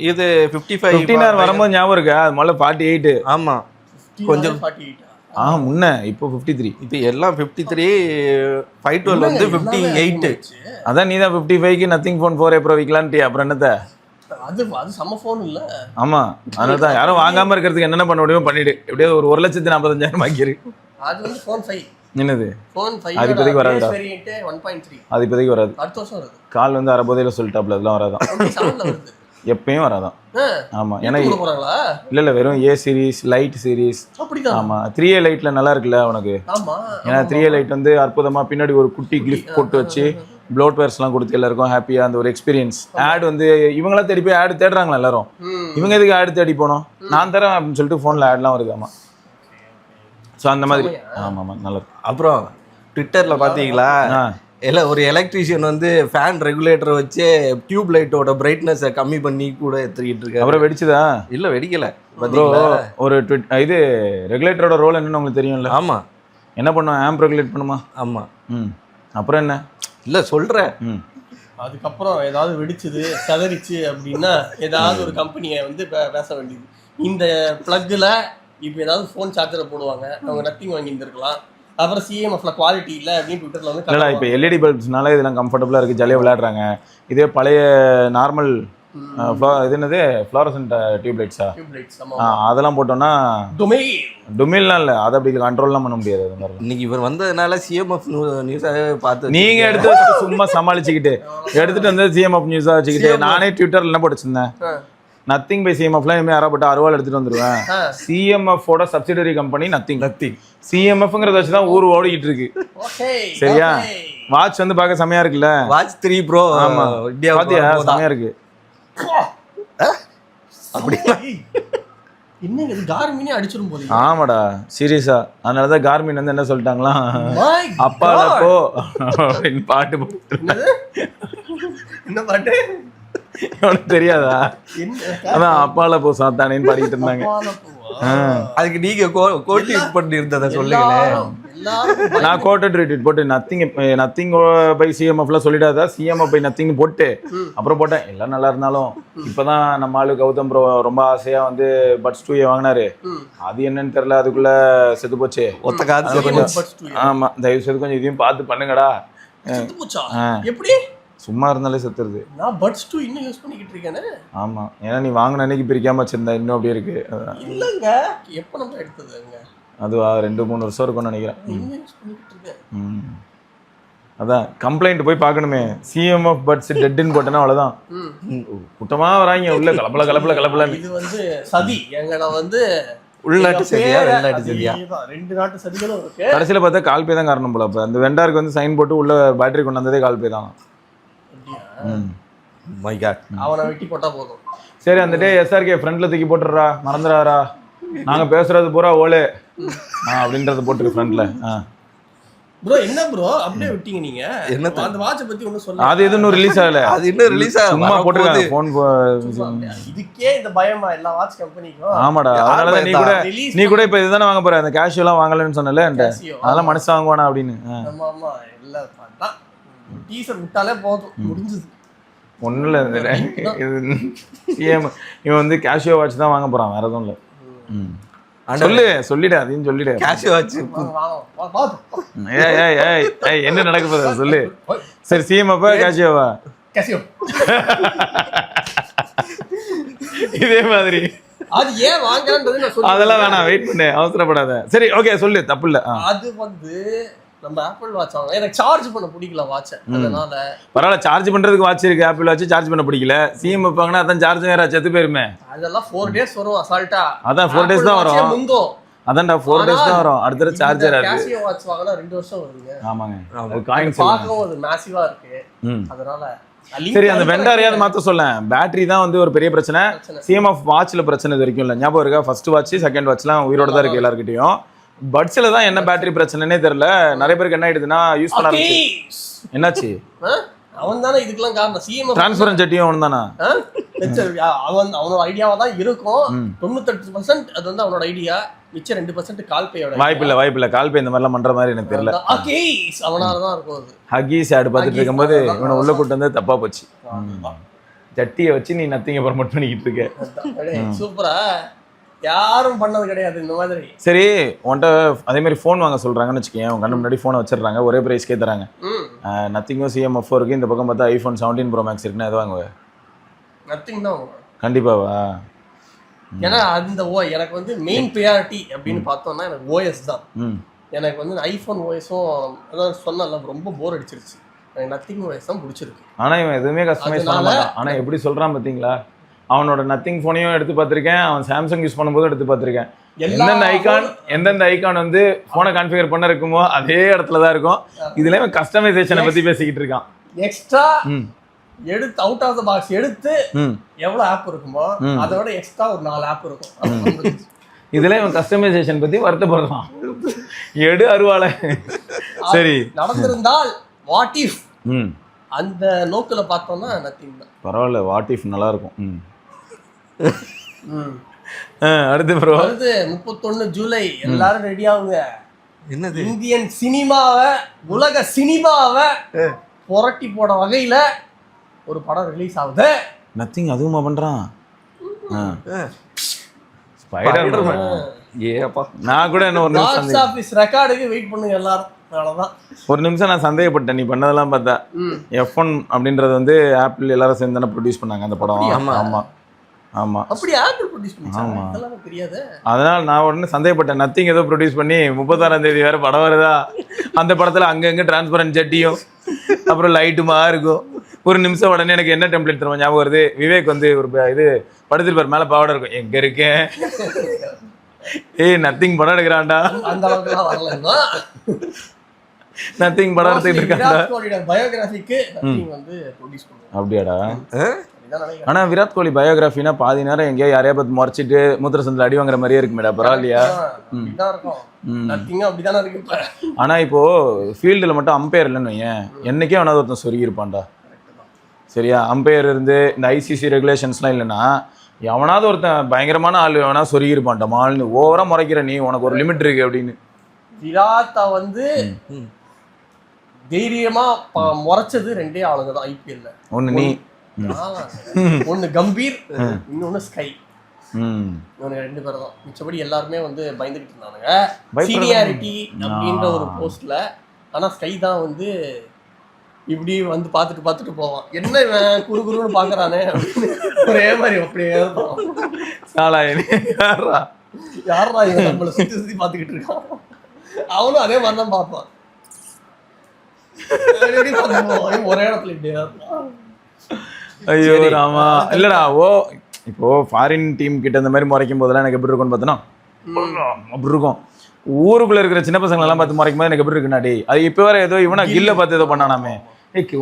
இது 55. 15R வரும்போது ஞாபகம் இருக்கா? அது முதல்ல 48. ஆமா கொஞ்சம் 48 முன்ன இப்போ 53. இப்போ எல்லாம் 53 512 வந்து 58. அதான் நீ தான் 55க்கு நத்திங் ஃபோன் 4A Pro விக்கலான்ட்டி. அப்புறம் என்னத்த அது சம ஃபோன் இல்ல. ஆமா அதனால தான் யாரும் வாங்காம இருக்கிறதுக்கு என்னென்ன பண்ண முடியுமோ பண்ணிடு. எப்படியோ ஒரு 1,45,000 ஆக்கிரு. அது வந்து ஃபோன் 5 என்னது ஃபோன் 5 அது இப்போதைக்கு வராதுடா. வேரியன்ட் 1.3 அது இப்போதைக்கு வராது. அடுத்த வருஷம் வருது. கால் வந்து அரைபோதையில சொல்லிட்டாப்ல அதெல்லாம் வராதான். 7ல வருது. எப்பயும் வராதான். ஆமா ஏன்னா போறாங்களா? இல்ல வெறும் A சீரிஸ் லைட் சீரிஸ். அப்படிதான். ஆமா 3A லைட்ல நல்லா இருக்குல்ல உனக்கு? ஆமா ஏன்னா 3A லைட் வந்து அற்புதமா பின்னாடி ஒரு குட்டி கிளிப் போட்டு வச்சு ப்ளோட்வேர்ஸ்லாம் கொடுத்து எல்லாருக்கும் ஹாப்பியா அந்த ஒரு எக்ஸ்பீரியன்ஸ். ஆட் வந்து இவங்களா தேடி போய் ஆட் தேடுறாங்களா எல்லாரும்? இவங்க எதுக்கு ஆட் தேடி போனோம்? நான் தரேன் அப்படின்னு சொல்லிட்டு ஃபோன்ல ஆட்லாம் வருது. ஆமா ஸோ அந்த மாதிரி. ஆமா ஆமா நல்லா இருக்கும். அப்புறம் ட்விட்டர்ல பாத்தீங்களா ஒரு எலக்ட்ரீஷியன் வந்து ஃபேன் ரெகுலேட்டர் வச்சு டியூப் லைட்டோட பிரைட்னஸை கம்மி பண்ணி கூட எடுத்துக்கிட்டு இருக்காரு. அப்புறம் வெடிச்சுதா? இல்ல வெடிக்கல. ஒரு இது ரெகுலேட்டரோட ரோல் என்னன்னு உங்களுக்கு தெரியும்ல? ஆமா என்ன பண்ணும்? ஆம்ப் ரெகுலேட் பண்ணுமா? ஆமா அப்புறம் என்ன இல்ல சொல்றேன். அதுக்கப்புறம் ஏதாவது வெடிச்சுது சதறிச்சு அப்படின்னா ஏதாவது ஒரு கம்பெனியை வந்து பேச வேண்டியது. இந்த பிளக்ல இப்போ ஏதாவது ஃபோன் சார்ஜரை போடுவாங்க, அவங்க நத்திங் வாங்கி இருந்திருக்கலாம். அப்புறம் CMFல குவாலிட்டி இல்லை அப்படின்னு ட்விட்டர்ல வந்து இல்லைடா. இப்போ LED பல்ப்ஸ்னால இதெல்லாம் கம்ஃபர்டபுளாக இருக்குது, ஜாலியாக விளையாடுறாங்க. இதே பழைய நார்மல் இது என்னது ஃப்ளோரசன்ட் டியூப் லைட்ஸா அதெல்லாம் போட்டோம்னா டுமில்லாம் இல்லை, அதை அப்படி கண்ட்ரோல்லாம் பண்ண முடியாது. அது மாதிரி இன்னைக்கு இவர் வந்ததுனால CMF நியூஸாகவே பார்த்து நீங்கள் எடுத்து வச்சு சும்மா சமாளிச்சுக்கிட்டு எடுத்துகிட்டு வந்து CMF நியூஸாக வச்சுக்கிட்டு நானே ட்விட்டரில் என்ன போட்டுச்சிருந்தேன், நத்திங் பை CMFலாம் இனிமேல் யாராப்பட்ட அறுவாள் எடுத்துகிட்டு வந்துடுவேன். CMFோட சப்சிடரி கம்பெனி நத்திங். CMFங்கிறத வச்சு தான் ஊர் ஓடிக்கிட்டு இருக்கு. சரியா? வாட்ச் வந்து பார்க்க செமையா இருக்குல்ல? Watch 3 Pro. ஆமா பாத்தியா செமையா இருக்கு. ஆமாடா சீரியஸா. அதனாலதான் கார்மின் வந்து என்ன சொல்லிட்டாங்களா, அப்பால போ அப்படின்னு பாட்டு போட்டு. என்ன பாட்டு உனக்கு தெரியாதா? அதான் அப்பால போ சாத்தானேன்னு பாடிக்கிட்டு இருந்தாங்க. அதுக்கு நீங்க கோட் யூஸ் பண்ணி இருந்ததை சொல்லுங்களேன். நான் கோட்டட் ட்வீட் போட்டு நத்திங் பை CMFலாம் சொல்லிடாதா, CMF பை நத்திங் போட்டு அப்புறம் போட்டேன். எல்லாம் நல்லா இருந்தாலும் இப்பதான் நம்ம ஆளு கௌதம் ப்ரோ ரொம்ப ஆசையா வந்து பட்ஸ் 2A வாங்கினாரு. அது என்னன்னு தெரியல, அதுக்குள்ள செத்து போச்சு. ஒத்த காது. ஆமா தயவு செய்து கொஞ்சம் இதையும் பார்த்து பண்ணுங்கடா. எப்படி சும்மா இருந்தாலே செத்துருது. நான் பட்ஸ் 2 இன்னும் யூஸ் பண்ணிக்கிட்டு இருக்கேனே. ஆமா ஏன்னா நீ வாங்கின அன்னைக்கு பிரிக்காம வச்சிருந்தா இன்னும் அப்படியே இருக்கு. இல்லங்க எப்போ நம்ம எடுத்ததுங்க அது 2-3 வருஷம் இருக்கும்னு நினைக்கிறேன். அதான் கம்ப்ளைண்ட் போய் பார்க்கணுமே. CMF பட்ஸ் டெட்னு போட்டேன்னா அவ்வளோதான், குட்டமா வராங்க உள்ள கலப்பல. இது வந்து சதி எங்களை வந்து உள்நாட்டு சதியா வெளிநாட்டு சதியா 2 நாட்டு சதிகளும் இருக்கு. கடைசியில் பார்த்தா கால் பே தான் காரணம் போல. அப்போ அந்த வெண்டாருக்கு வந்து சைன் போட்டு உள்ள பேட்டரி கொண்டு வந்ததே கால் பே தான். அவனை வெட்டி போட்டா போதும். சரி அந்த டே SRK ஃப்ரண்ட்ல தூக்கி போட்டுறா, மறந்துடாரா. நாங்க பேசுறது பூரா ஓலே அப்படின்றத போட்டுருக்கு ஃப்ரண்ட்ல. ப்ரோ என்ன ப்ரோ அப்படியே விட்டீங்க நீங்க? அந்த வாட்சை பத்தி ஒன்றும் சொல்ல. அது எதுவும் ரிலீஸ் ஆகல. அது இன்னும் ரிலீஸ் ஆகல. சும்மா போட்டுருக்காங்க ஃபோன். இதுக்கே இந்த பயமா எல்லா வாட்ச் கம்பெனிக்கும்? ஆமாடா, அதனால நீ கூட இப்ப இதுதானே வாங்க போற. அந்த கேஷுவலாம் வாங்கலன்னு சொன்னல, அதெல்லாம் மனசு வாங்குவானா அப்படின்னு. ஆமா ஆமா, எல்லாம் பார்த்தா டீசர் விட்டாலே போதும், முடிஞ்சது. ஒன்றும் இல்லை, இவன் வந்து கேஷியோ வாட்ச் தான் வாங்க போறான், வேற எதுவும் இல்லை. சொல்லிடு அதையும் சொல்லிடு. கேஷியோ வாட்ச் என்ன நடக்க போகுது சொல்லு. சரி, சிஎம் அப்பா கேஷியோவா? கேஷியோ இதே மாதிரி அது ஏன் வாங்குறேன்றது நான் சொல்றேன். அதெல்லாம் வேணாம், வெயிட் பண்ணு, அவசரப்படாத. சரி ஓகே சொல்லு, தப்பு இல்லை. அது வந்து நம்ம ஆப்பிள் வாட்ச் வாங்க, எனக்கு சார்ஜ் பண்ண பிடிக்கல வாட்சை, அதனால. பரவாயில்ல, சார்ஜ் பண்றதுக்கு வாட்ச் இருக்கு, ஆப்பிள் வாட்ச் சார்ஜ் பண்ண பிடிக்கல. சிஎம் வைப்பாங்கன்னா அதான் சார்ஜ் வேற செத்து போயிருமே. அதெல்லாம் 4 days வரும் அசால்ட்டா. அதான் 4 days தான் வரும். முந்தோம் அதான்டா 4 days தான் வரும். அடுத்த சார்ஜர் அது கேஷியோ வாட்ச் வாங்குனா 2 வருஷம் வருங்க. ஆமாங்க, அது காயின்ஸ் பார்க்கவும் அது மேசிவா இருக்கு, அதனால. சரி, அந்த வெண்டாரையாவது மாத்த சொல்லேன். பேட்டரி தான் வந்து ஒரு பெரிய பிரச்சனை. சிஎம் ஆஃப் வாட்ச்ல பிரச்சனை இது வரைக்கும் இல்லை. ஞாபகம் இருக்கா? ஃபர்ஸ்ட் வாட்ச் செகண்ட் வாட்ச்லாம் உயிரோட தான் இருக்கு எல்லாருக்கிட்டையும். பட்ஸ்ல தான் என்ன பேட்டரி பிரச்சனைனே தெரியல. நிறைய பேருக்கு என்ன ஆயிடுதுன்னா யூஸ் பண்ண என்னாச்சு? அவன் தானே இதுக்கெல்லாம் காரணம். சிஎம் டிரான்ஸ்பரன்ட் ஜெட்டியும் அவன் தானா? அவனோட ஐடியாவா தான் இருக்கும். 98% அது வந்து அவனோட ஐடியா, மிச்சம் 2% கால் பேயோட. வாய்ப்பில்லை கால் பே இந்த மாதிரிலாம் பண்ற மாதிரி எனக்கு தெரியல. அவனால தான் இருக்கும் அது. ஹக்கீஸ் ஆட் பார்த்துட்டு இருக்கும்போது இவனை உள்ள கூட்டு வந்து தப்பா போச்சு. ஜட்டியை வச்சு நீ நத்திங்க ப்ரமோட் பண்ணிக்கிட்டு இருக்க. சூப்பரா, யாரும் பண்ணது கிடையாது இந்த மாதிரி. சரி, உன்கிட்ட அதே மாதிரி ஃபோன் வாங்க சொல்றாங்கன்னு வச்சுக்கேன். உங்க கண்ணு முன்னாடி ஃபோனை வச்சிடுறாங்க, ஒரே பிரைஸ்க்கே தராங்க. நத்திங்கும் CMF4 இருக்கு, இந்த பக்கம் பார்த்தா iPhone 17 Pro Max இருக்குன்னா எது வாங்குவேன்? நத்திங் தான். கண்டிப்பாவா? ஏன்னா அந்த எனக்கு வந்து மெயின் ப்ரியாரிட்டி அப்படின்னு பார்த்தோம்னா எனக்கு OS தான். எனக்கு வந்து ஐஃபோன் OS-ம் அதான் சொன்னல ரொம்ப போர் அடிச்சிருச்சு. எனக்கு நத்திங் OS தான் பிடிச்சிருக்கு. ஆனா இவன் எதுவுமே கஸ்டமைஸ் பண்ண மாட்டான். ஆனா எப்படி சொல்றான் பாத்தீங்களா? அவனோட நத்திங் ஃபோனையும் எடுத்து பார்த்துருக்கேன், அவன் சாம்சங் யூஸ் பண்ணும்போது எடுத்து பார்த்துருக்கேன். எந்தெந்த ஐகான் வந்து ஃபோனை கான்ஃபிகர் பண்ண இருக்குமோ அதே இடத்துல தான் இருக்கும். இதுல இவன் கஸ்டமைசேஷனை பத்தி பேசிக்கிட்டு இருக்கான். எக்ஸ்ட்ரா எடுத்து அவுட் ஆஃப் த பாக்ஸ் எடுத்து எவ்வளவு ஆப் இருக்குமோ அதோட எக்ஸ்ட்ரா ஒரு 4 ஆப் இருக்கும். இதுல இவன் கஸ்டமைசேஷன் பத்தி வருத்தப்படுறான். எடு அருவாளை. சரி, நடந்திருந்தால் வாட் இஃப் அந்த நோக்குல பார்த்தோம்னா நத்திங் தான். பரவாயில்ல, வாட் இஃப் நல்லா இருக்கும். அடுத்து ப்ரோ, அடுத்து 31 ஜூலை எல்லாரும் ரெடி ஆகுங்க. என்னது? இந்தியன் சினிமாவை, உலக சினிமாவை புரட்டி போட வகையில ஒரு படம் ரிலீஸ் ஆகுது. நத்திங் அதுவுமா பண்றான்? ஸ்பைடர்மேன். ஏப்பா, நான் கூட என்ன ஒரு பாக்ஸ் ஆபீஸ் ரெக்கார்டுக்கு வெயிட் பண்ணுங்க எல்லாரும். அவ்வளவுதான். ஒரு நிமிஷம் நான் சந்தேகப்பட்டேன் நீ பண்ணதெல்லாம் பார்த்தா. F1 அப்படின்றது வந்து ஆப்பிள் எல்லாரும் சேர்ந்து தானே ப்ரொடியூஸ் பண்ணாங்க அந்த படம். ஆமா ஆமா, அப்படி ஆப்பிள் ப்ரொடியூஸ் பண்ணாங்க, அதெல்லாம் தெரியாது. அதனால நான் உடனே சந்தேகப்பட்டேன். நத்திங் ஏதோ ப்ரொடியூஸ் பண்ணி 36ஆம் தேதி வேற படம் வருதா? அந்த படத்துல அங்கங்க டிரான்ஸ்பரன்ட் ஜட்டியும் அப்புறம் லைட்டுமா இருக்கும். ஒரு நிமிஷம் உடனே எனக்கு என்ன டெம்ப்ளேட் தருவோம் ஞாபகம் வருது. விவேக் வந்து ஒரு இது படுத்துருப்பார், மேல பாவாடை இருக்கும், எங்க இருக்கேன் ஏய் நத்திங் படம் எடுக்கிறான்டா. அந்த அளவுக்குலாம் வரலன்னா நத்திங் படம் எடுத்துட்டு இருக்கான்டா. விராட் கோலியோட பயோகிராஃபிக்கு நத்திங் வந்து ப்ரொடியூஸ் பண்ணுவாங்க. அப்படியாடா? ஆனா விராட் கோலி பயோகிராஃபினா பாதி நேரம் எங்கேயோ யாரையா பார்த்து மறைச்சிட்டு மூத்திர சந்தில அடி வாங்குற மாதிரியே இருக்குமேடா. பரவாயில்லையா? ஆனா இப்போ ஃபீல்டுல மட்டும் அம்பையர் இல்லைன்னு வையேன், என்னைக்கே அவனாவது ஒருத்தன் சொருகி இருப்பான்டா. சரியா? அம்பையர் இருந்து இந்த ICC ரெகுலேஷன்ஸ்லாம் இல்லைன்னா எவனாவது ஒருத்தன் பயங்கரமான ஆள் எவனா சொருகி இருப்பான்டா. மால்னு ஓவரா முறைக்கிற நீ, உனக்கு ஒரு லிமிட் இருக்கு அப்படின்னு. விராட்டா வந்து தைரியமா முறைச்சது 2 ஆளுங்க தான் IPL-ல. ஒன்னு நீ, ஒன்னு கம்பீர், இன்னொன்னு ஸ்கை. இவனுங்க 2 பேர் தான். மிச்சபடி எல்லாருமே வந்து பயந்துகிட்டு இருந்தானுங்க சீனியாரிட்டி அப்படின்ற ஒரு போஸ்ட்ல. ஆனா ஸ்கை தான் வந்து இப்படி வந்து பார்த்துட்டு போவான். என்ன இவன் குறுகுறுன்னு பாக்குறானே அப்படின்னு ஒரே மாதிரி அப்படியே யாரா இவன் நம்மளை சுத்தி பார்த்துக்கிட்டு இருக்கான். அவனும் அதே மாதிரி தான் பார்ப்பான். ஒரே இடத்துல இப்படியா இருப்பான். ஐயோ ராமா. இல்லடா, இப்போ ஃபாரின் டீம் கிட்ட இந்த மாதிரி முறைக்கும் போதெல்லாம் எனக்கு எப்படி இருக்கும்னு பார்த்தோன்னா அப்படி இருக்கும். ஊருக்குள்ள இருக்கிற சின்ன பசங்களை எல்லாம் பார்த்து முறைக்கும் போது எனக்கு எப்படி இருக்குண்ணா? டேய், அது இப்போ வேற ஏதோ இவனா கில்ல பார்த்து ஏதோ பண்ணானாமே.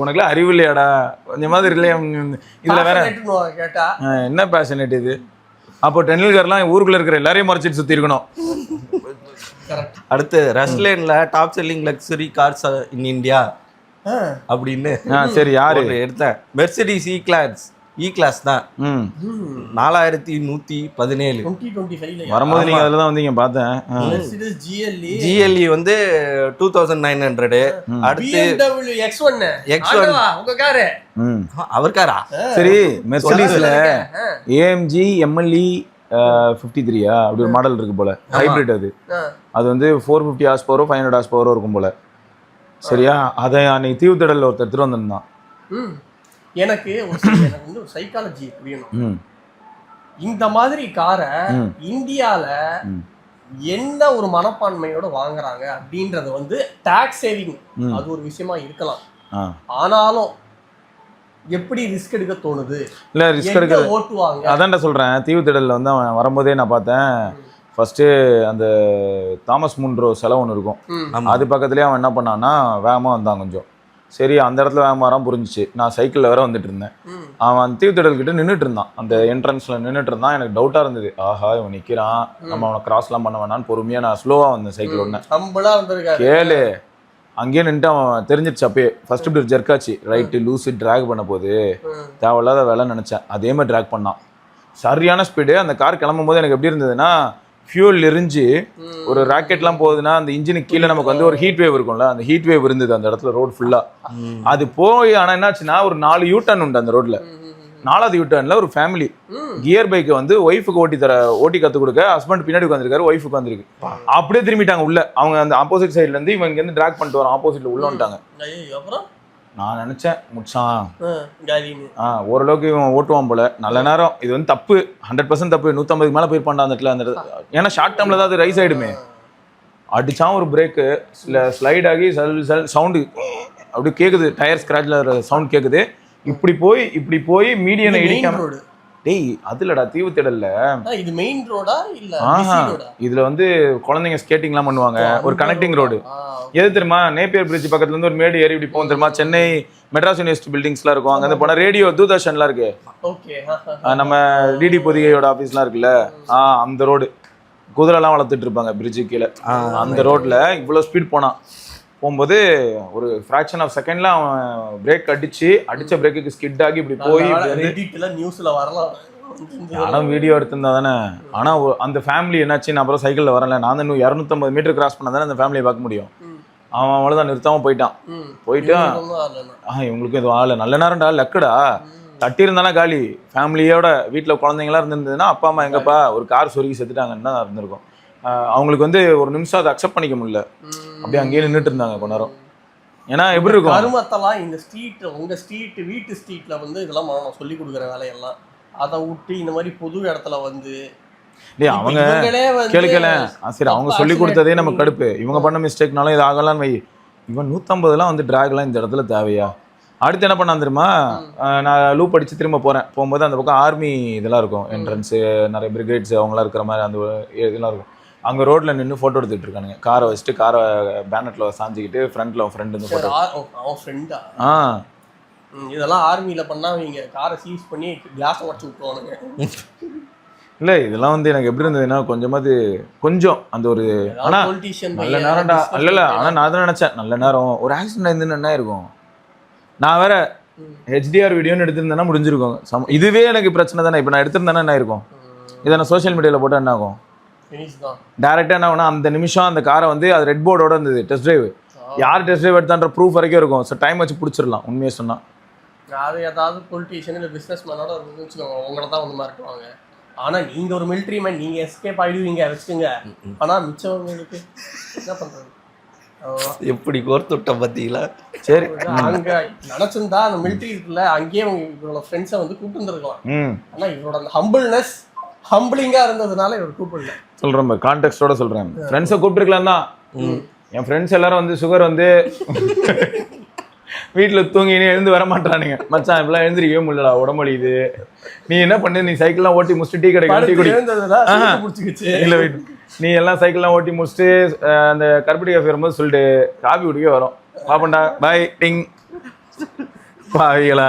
உனக்குலாம் அறிவு இல்லையாடா? கொஞ்சம் மாதிரி இல்லையா? இதுல வேற கேட்டா என்ன பேஷனேட் இது? அப்போ டெண்டுல்கர்லாம் ஊருக்குள்ள இருக்கிற எல்லாரையும் மறைச்சிட்டு சுத்தி இருக்கணும். அடுத்து ரஷ்லேன்ல top selling luxury cars in India அப்படின்னு சரி யாரு எடுத்தேன். மெர்சிடிஸ் இ கிளாஸ் தான். 4117 வரும்போது நீங்க அதுல தான் வந்தீங்க பார்த்தேன். GLE வந்து 2900. அடுத்து X1 உங்க காரு அவர் காரா? சரி மெர்சிடிஸ்ல AMG MLE 53 அப்படி ஒரு மாடல் இருக்கு போல, ஹைபிரிட். அது வந்து 450 ஹார்ஸ் பவரோ 500 ஹார்ஸ் பவரோ இருக்கும் போல. சரியா? அதை அன்னைக்கு தீவுத்திடல்ல ஒருத்தர் எடுத்துட்டு வந்திருந்தான். எனக்கு வந்து ஒரு சைக்காலஜி வேணும். இந்த மாதிரி காரை இந்தியால என்ன ஒரு மனப்பான்மையோட வாங்குறாங்க அப்படின்றது வந்து டாக்ஸ் சேவிங் அது ஒரு விஷயமா இருக்கலாம். ஆனாலும் எப்படி ரிஸ்க் எடுக்க தோணுது? இல்ல ரிஸ்க் எடுக்க ஓட்டுவாங்க. அதான்டா சொல்றேன். தீவுத்திடல்ல வந்து அவன் வரும்போதே நான் பார்த்தேன். ஃபர்ஸ்ட்டு அந்த தாமஸ் முன்ரோ செலவு ஒன்று இருக்கும், அது பக்கத்துலேயே அவன் என்ன பண்ணான்னா வேகமாக வந்தான் கொஞ்சம். சரி அந்த இடத்துல வேகமாக வரான் புரிஞ்சிச்சு. நான் சைக்கிளில் வேற வந்துட்டு இருந்தேன். அவன் தீவுத்திடல்கிட்ட நின்றுட்டு இருந்தான், அந்த என்ட்ரன்ஸில் நின்றுட்டு இருந்தான். எனக்கு டவுட்டாக இருந்தது, ஆஹா இவன் நிற்கிறான், நம்ம அவனை கிராஸ்லாம் பண்ண வேணான்னு பொறுமையாக நான் ஸ்லோவாக வந்தேன் சைக்கிள் ஒன்று. கேளு, அங்கேயே நின்றுட்டு அவன் தெரிஞ்சிருச்சு அப்பயே. ஃபர்ஸ்ட் இப்படி ஜெர்க்காச்சு, ரைட்டு லூஸு ட்ராக் பண்ண போது தேவையில்லாத வேலைன்னு நினச்சேன். அதே மாதிரி ட்ராக் பண்ணான், சரியான ஸ்பீடு. அந்த கார் கிளம்பும் போது எனக்கு எப்படி இருந்ததுன்னா, ஃபியூல் எரிஞ்சு ஒரு ராக்கெட்லாம் போகுதுன்னா அந்த இன்ஜினுக்கு கீழே நமக்கு வந்து ஒரு ஹீட் வேவ் இருக்கும்ல, அந்த ஹீட் வேவ் இருந்தது அந்த இடத்துல ரோடு ஃபுல்லாக. அது போய் ஆனால் என்னாச்சுன்னா ஒரு 4 யூட்டர்ன் உண்டு அந்த ரோட்ல. 4வது யூட்டர்னில் ஒரு ஃபேமிலி கியர் பைக்கை வந்து ஒய்ஃபுக்கு ஓட்டி கற்றுக் கொடுக்க, ஹஸ்பண்ட் பின்னாடி உட்காந்துருக்காரு, ஒய்ஃபுக்கு வந்துருக்கு. அப்படியே திரும்பிட்டாங்க உள்ள. அவங்க அந்த ஆப்போசிட் சைட்லேருந்து இவங்க இங்கேருந்து ட்ராக் பண்ணிட்டு வரோம், ஆப்போசிட்ல உள்ள வந்துட்டாங்க. நான் நினச்சேன் முடிச்சான், ஓரளவுக்கு இவன் ஓட்டுவான் போல. நல்ல நேரம் இது வந்து தப்பு, 100% தப்பு. 150 மேலே போயிருப்பான்டா அந்த இடத்துல. அந்த ஏன்னா ஷார்ட் டைமில் தான் அது ரைஸ் ஆகிடுமே. அடித்தான் ஒரு பிரேக்கு, ஸ்லைட் ஆகி சவுண்டு அப்படி கேட்குது, டயர் ஸ்க்ராட்சில் சவுண்ட் கேட்குது. இப்படி போய் மீடியனை இடிக்காம. டேய் அதுலடா தீவுத்திடல்ல இது மெயின் ரோடா இல்ல இதுல வந்து குழந்தைங்க ஸ்கேட்டிங்லாம் பண்ணுவாங்க. ஒரு கனெக்டிங் ரோடு. எது தெரியுமா? நேப்பியர் பிரிட்ஜ் பக்கத்துல இருந்து ஒரு மேடு ஏறி இப்படி போகும் தெரியுமா? சென்னை மெட்ராஸ் யூனிவர்சிட்டி பில்டிங்ஸ்லாம் இருக்கும், அங்க போன ரேடியோ தூர்தர்ஷன்லாம் இருக்கு, நம்ம டிடி பொதிகையோட ஆஃபீஸ்லாம் இருக்குல்ல, அந்த ரோடு. குதிரைலாம் வளர்த்துட்டு இருப்பாங்க பிரிட்ஜு கீழே. அந்த ரோட்ல இவ்வளோ ஸ்பீட் போகும்போது ஒரு ஃப்ராக்ஷன் ஆஃப் செகண்ட்ல அவன் பிரேக் அடிச்ச பிரேக்குக்கு ஸ்கிட் ஆகி இப்படி போய் நியூஸ்ல வரலாம். நானும் வீடியோ எடுத்திருந்தா தானே. ஆனா அந்த ஃபேமிலி என்னாச்சு, நான் அப்புறம் சைக்கிளில் வரல, நான் தான் இன்னும் 250 மீட்டர் கிராஸ் பண்ணா தானே அந்த ஃபேமிலியை பார்க்க முடியும். அவன் அவ்வளோதான் நிறுத்தாம போயிட்டு இவங்களுக்கு எதுவும் ஆகலை. நல்ல நேரம்டா, லக்குடா. தட்டி இருந்தானா காலி. ஃபேமிலியோட வீட்டில் குழந்தைங்களாம் இருந்திருந்ததுன்னா அப்பா அம்மா எங்கப்பா ஒரு கார் சொருகி செத்துட்டாங்கன்னு தான் இருந்திருக்கும். அவங்களுக்கு வந்து ஒரு நிமிஷம் அதை அக்செப்ட் பண்ணிக்க முடியல, அப்படியே அங்கேயே நின்றுட்டு இருந்தாங்க கொஞ்ச நேரம். ஏன்னா எப்படி இருக்கும் கருமத்தெல்லாம் இந்த ஸ்ட்ரீட், உங்க ஸ்ட்ரீட் வீட்டு ஸ்ட்ரீட்ல வந்து இதெல்லாம் சொல்லி கொடுக்குற வேலையெல்லாம் அதை விட்டு இந்த மாதிரி பொது இடத்துல வந்து அவங்க கேளுக்கல. சரி அவங்க சொல்லி கொடுத்ததே நமக்கு கடுப்பு. இவங்க பண்ண மிஸ்டேக்னாலும் இது ஆகலான்னு வை. இவன் 150 வந்து டிராக்லாம் இந்த இடத்துல தேவையா? அடுத்து என்ன பண்ணான் தெரியுமா? நான் லூப் அடிச்சு திரும்ப போகும்போது அந்த பக்கம் ஆர்மி இதெல்லாம் இருக்கும், என்ட்ரன்ஸு நிறைய பிரிகேட்ஸ் அவங்களாம் இருக்கிற மாதிரி அந்த இதெல்லாம் இருக்கும். அங்கே ரோட்ல நின்று ஃபோட்டோ எடுத்துட்டு இருக்கானுங்க. காரை வச்சுட்டு காரை பேனட்ல சாஞ்சிக்கிட்டு ஃப்ரண்ட்ல ஃப்ரெண்ட் வந்து ஃபோட்டோ. அவன் ஃப்ரெண்டா? இதெல்லாம் ஆர்மியில பண்ணா இவங்க காரை சீஸ் பண்ணி கிளாஸ் உடச்சு விட்டுருவானுங்க. இல்லை இதெல்லாம் வந்து எனக்கு எப்படி இருந்ததுன்னா கொஞ்சம் அந்த ஒரு ஆனால் நல்ல நேரம்டா. இல்லை ஆனால் நான் தான் நினச்சேன் நல்ல நேரம். ஒரு ஆக்சிடென்ட் இருந்துன்னு என்ன இருக்கும்? நான் வேற ஹெச்டிஆர் வீடியோன்னு எடுத்திருந்தேன்னா முடிஞ்சிருக்கும். இதுவே எனக்கு பிரச்சனை தானே. இப்போ நான் எடுத்திருந்தேன்னா என்ன இருக்கும்? இதை நான் சோஷியல் மீடியாவில் போட்டால் என்ன ஆகும்? டேரெக்டாக என்ன ஆகுனா அந்த நிமிஷம் அந்த காரை வந்து அது ரெட் போர்டோட இருந்தது, டெஸ்ட் டிரைவ். யார் டெஸ்ட் டிரைவ் எடுத்தான்ற ப்ரூஃப் வரைக்கும் இருக்கும். ஸோ டைம் வச்சு பிடிச்சிடலாம் உண்மையாக சொன்னால். அது ஏதாவது பொலிட்டீஷியன் இல்லை பிஸ்னஸ் மேனோட வச்சுக்கோங்க, உங்களை தான் வந்து மாட்டுவாங்க. ஆனால் நீங்கள் ஒரு மிலிட்ரி மேன், நீங்கள் எஸ்கேப் ஆகிடுவீங்க வச்சுக்கோங்க. ஆனால் மிச்சவங்களுக்கு என்ன பண்ணுறது? எப்படி கோர்த்துட்டோம் பார்த்தீங்களா? சரி அங்கே நினச்சிருந்தா அந்த மிலிட்ரி இருக்குல்ல, அங்கேயே இவரோட ஃப்ரெண்ட்ஸை வந்து கூப்பிட்டு வந்துருக்கலாம். ஆனால் இவரோட அந்த ஹம்பிளிங்காக இருந்ததுனால இவர் கூப்பிடல. சொல்கிறேன் கான்டெக்ஸ்டோட சொல்கிறேன். ஃப்ரெண்ட்ஸை கூப்பிட்டுருக்கலாம் தான். என் ஃப்ரெண்ட்ஸ் எல்லாரும் வந்து சுகர் வந்து வீட்டில் தூங்கினே எழுந்து வர மாட்டானுங்க. மச்சான் இப்பெல்லாம் எழுந்திரிக்கவே முடியலடா, உடம்பு இது. நீ என்ன பண்ணு, நீ சைக்கிள்லாம் ஓட்டி முடிச்சுட்டு டீ கிடைக்கும் டீ குடி. இல்லை நீ எல்லாம் சைக்கிள்லாம் ஓட்டி முடிச்சுட்டு அந்த கருப்பட்டி காஃபி வரும்போது சொல்லிட்டு காஃபி குடிக்க வரும். பாப்பண்டா பாய் டிங் பாவிகளா.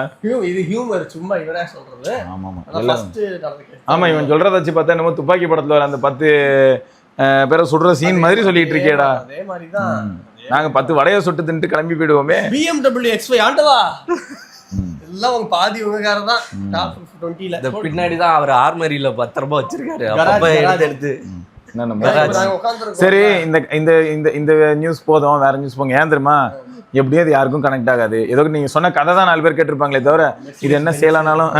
இது ஹியூமர் சும்மா இவரே சொல்றது. ஆமாம் ஃபர்ஸ்ட் நடந்துக்கு ஆமா இவன் சொல்றத வச்சு பார்த்தா என்னமோ துப்பாக்கி படத்துல வர அந்த 10 பேரை சுடுற சீன் மாதிரி சொல்லிட்டு இருக்கேடா. அதே மாதிரி தான் நாங்க 10 வடையை சுட்டு தின்ட்டு கிளம்பி போயிடுவோமே. BMW X5 ஆண்டவா எல்லாம் அவங்க பாதி உங்ககார தான் டாப் 20ல. இந்த பின்னாடி தான் அவர் ஆர்மரியில பத்திரமா வச்சிருக்காரு. அப்பப்ப எடுத்து சரி இந்த இந்த இந்த இந்த நியூஸ் போதும், வேற நியூஸ் போங்க. ஏன் தெரியுமா, எப்படியும் அது யாருக்கும் கனெக்ட் ஆகாது. ஏதோ நீங்க சொன்ன கதை தான் 4 பேர் கேட்டிருப்பாங்களே தவிர இது என்ன சேலானாலும்.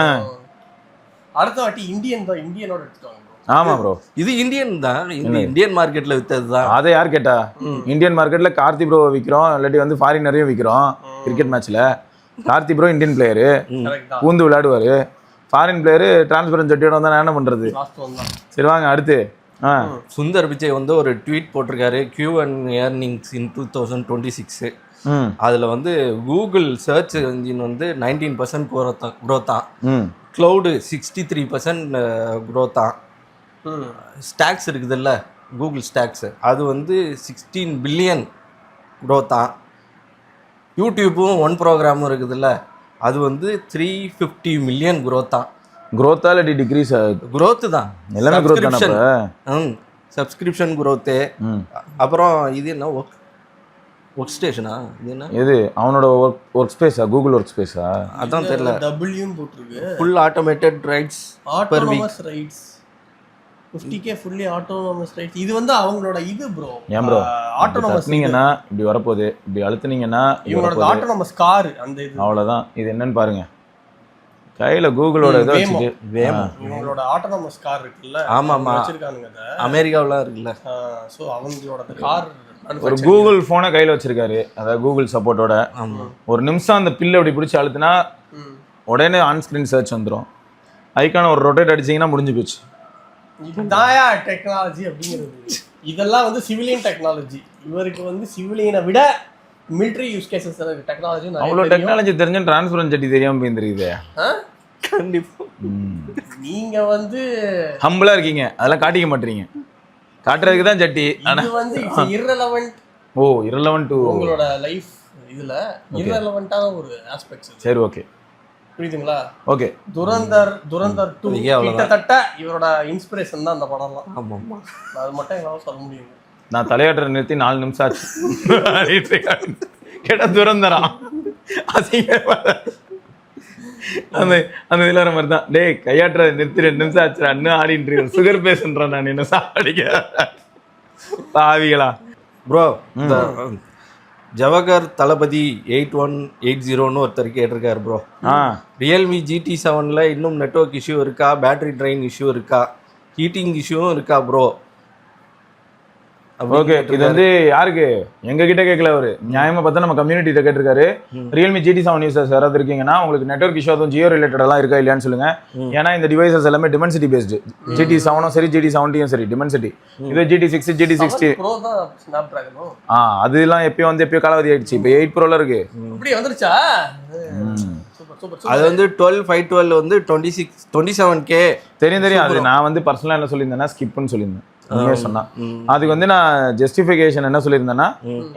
அடுத்த வாட்டி இந்தியனோட எடுத்துவாங்க. ஆமா ப்ரோ, இது இந்தியன் தான், இந்தியன் மார்க்கெட்ல வித்தது தான். அதை யார் கேட்டா? இந்தியன் மார்க்கெட்ல கார்த்தி ப்ரோ விற்கிறோம், இல்லாட்டி வந்து ஃபாரினரையும் விற்கிறோம். கிரிக்கெட் மேட்ச்ல கார்த்தி ப்ரோ இந்தியன் பிளேயரு, பூந்து விளையாடுவாரு. ஃபாரின் பிளேயரு டிரான்ஸ்பரன்ட் ஜட்டியோட வந்தா என்ன பண்றது? சரி வாங்க அடுத்து. சுந்தர் பிச்சை வந்து ஒரு ட்வீட் போட்டிருக்காரு, Q1 earnings in 2026. அதில் வந்து கூகுள் சர்ச் என்ஜின் வந்து 19% க்ரோத்தான், க்ளவுடு 63% க்ரோத்தான், ஸ்டாக்ஸ் இருக்குதுல்ல கூகுள் ஸ்டாக்ஸ் அது வந்து 16 பில்லியன் க்ரோத்தான், யூடியூப்பும் 1 ப்ரோக்ராமும் இருக்குதுல்ல அது வந்து 350 மில்லியன் க்ரோத்தான். க்ரோத்தா இல்லாட்டி டிக்ரீஸ்? க்ரோத்து தான், எல்லாமே க்ரோத் தானே. Subscription growth. அப்புறம் இது என்ன ஒர்க் ஸ்டேஷனா? இது என்ன இது அவனோட ஒர்க் ஸ்பேஸா? கூகுள் ஒர்க் ஸ்பேஸா? அதான் தெரியல. W போட்டுருக்கு. Full automated rides per week. Autonomous rides 50K fully autonomous rides. இது வந்து அவங்களோட இது ப்ரோ. ஏன் ப்ரோ ஆட்டோனமஸ் நீங்கன்னா இப்படி வரப்போகுது, இப்படி அழுத்துனீங்கன்னா இவங்களோட ஆட்டோனமஸ் கார் அந்த இது. அவ்வளவுதான். இது என்னன்னு பாருங்க, கையில கூகுளோட இதை வச்சுட்டு இவங்களோட ஆட்டோனமஸ் கார் இருக்குல்ல. ஆமாமா, வச்சிருக்கானுங்க அத. அமெரிக்காவுல இருக்குல்ல. சோ அவங்களோட கார் ஒரு கூகுள் போனை கையில வச்சிருக்காரு, அதாவது கூகுள் சப்போர்ட்டோட. ஒரு நிமிஷம் அந்த பில்லை அப்படி பிடிச்சி அழுத்தினா உடனே ஆன் ஸ்கிரீன் சர்ச் வந்துடும். ஐக்கான ஒரு ரொட்டேட் அடிச்சிங்கன்னா முடிஞ்சு போச்சு. இதுதாயா டெக்னாலஜி அப்படிங்கிறது. இதெல்லாம் வந்து சிவிலியன் டெக்னாலஜி. இவருக்கு வந்து சிவிலியனை விட மிலிட்டரி யூஸ் கேசஸ் டெக்னாலஜி. அவ்வளோ டெக்னாலஜி தெரிஞ்சு டிரான்ஸ்பரன்ட் ஜட்டி தெரியாம போயிருந்துருக்குது. கண்டிப்பா நீங்க வந்து ஹம்பிளா இருக்கீங்க, அதெல்லாம் காட்டிக்க மாட்டீங்க. காட்டுறதுக்கு தான் ஜட்டி. இது வந்து irrelevant. ஓ irrelevant டு உங்களோட லைஃப் இதுல irrelevant-ஆன ஒரு ஆஸ்பெக்ட்ஸ். சரி ஓகே, புரியுதுங்களா? ஓகே. துரந்தர் 2 கிட்டத்தட்ட இவரோட இன்ஸ்பிரேஷன் தான் அந்த படம்லாம். ஆமாம்மா, அது மட்டும் என்னால சொல்ல முடியும். நான் தலையாட்டுற நிறுத்தி 4 நிமிஷம் ஆச்சு. கேட்டா துரந்தரா அந்த அந்த இதில் வர மாதிரி தான். டே கையாட்டுற நிறுத்தி 2 நிமிஷம் ஆச்சு, அண்ணன் ஆடிட்டு சுகர் பேசுன்றேன் நான். என்ன சாப்பிடிக்க ஆவிகளா ப்ரோ. இந்த ஜவஹர் தளபதி 8180ன்னு ஒருத்தர் கேட்டிருக்காரு ப்ரோ. ரியல்மி GT7ல இன்னும் நெட்வொர்க் இஷ்யூ இருக்கா, பேட்டரி ட்ரைன் இஷ்யூ இருக்கா, ஹீட்டிங் இஷ்யூவும் இருக்கா ப்ரோ? ஓகே, இது வந்து யாருக்கு எங்க கிட்ட கேட்கல, அவரு நியாயமா பார்த்தா நம்ம கம்யூனிட்டியில கேட்டிருக்காரு. ரியல்மி GT7 யூசர்ஸ் யாராவது இருக்கீங்கன்னா உங்களுக்கு நெட்வொர்க் இஷ்யூ அதுவும் ஜியோ ரிலேட்டடெல்லாம் இருக்கா இல்லையான்னு சொல்லுங்க. ஏன்னா இந்த டிவைசஸ் எல்லாமே டிமென்சிட்டி பேஸ்டு. GT7ம் சரி, GT70யும் சரி டிமென்சிட்டி. இது GT6, GT60 அதெல்லாம் எப்பயும் வந்து எப்பயோ காலாவதி ஆயிடுச்சு. இப்போ 8 Proல இருக்கு. இப்படி வந்துருச்சா? அது வந்து 12/512 வந்து 27K தெரியும். அது நான் வந்து பர்சனலா என்ன சொல்லியிருந்தேன்னா ஸ்கிப்னு சொல்லியிருந்தேன். சொன்னா அதுக்கு வந்து நான் ஜஸ்டிஃபிகேஷன் என்ன சொல்லியிருந்தேன்னா,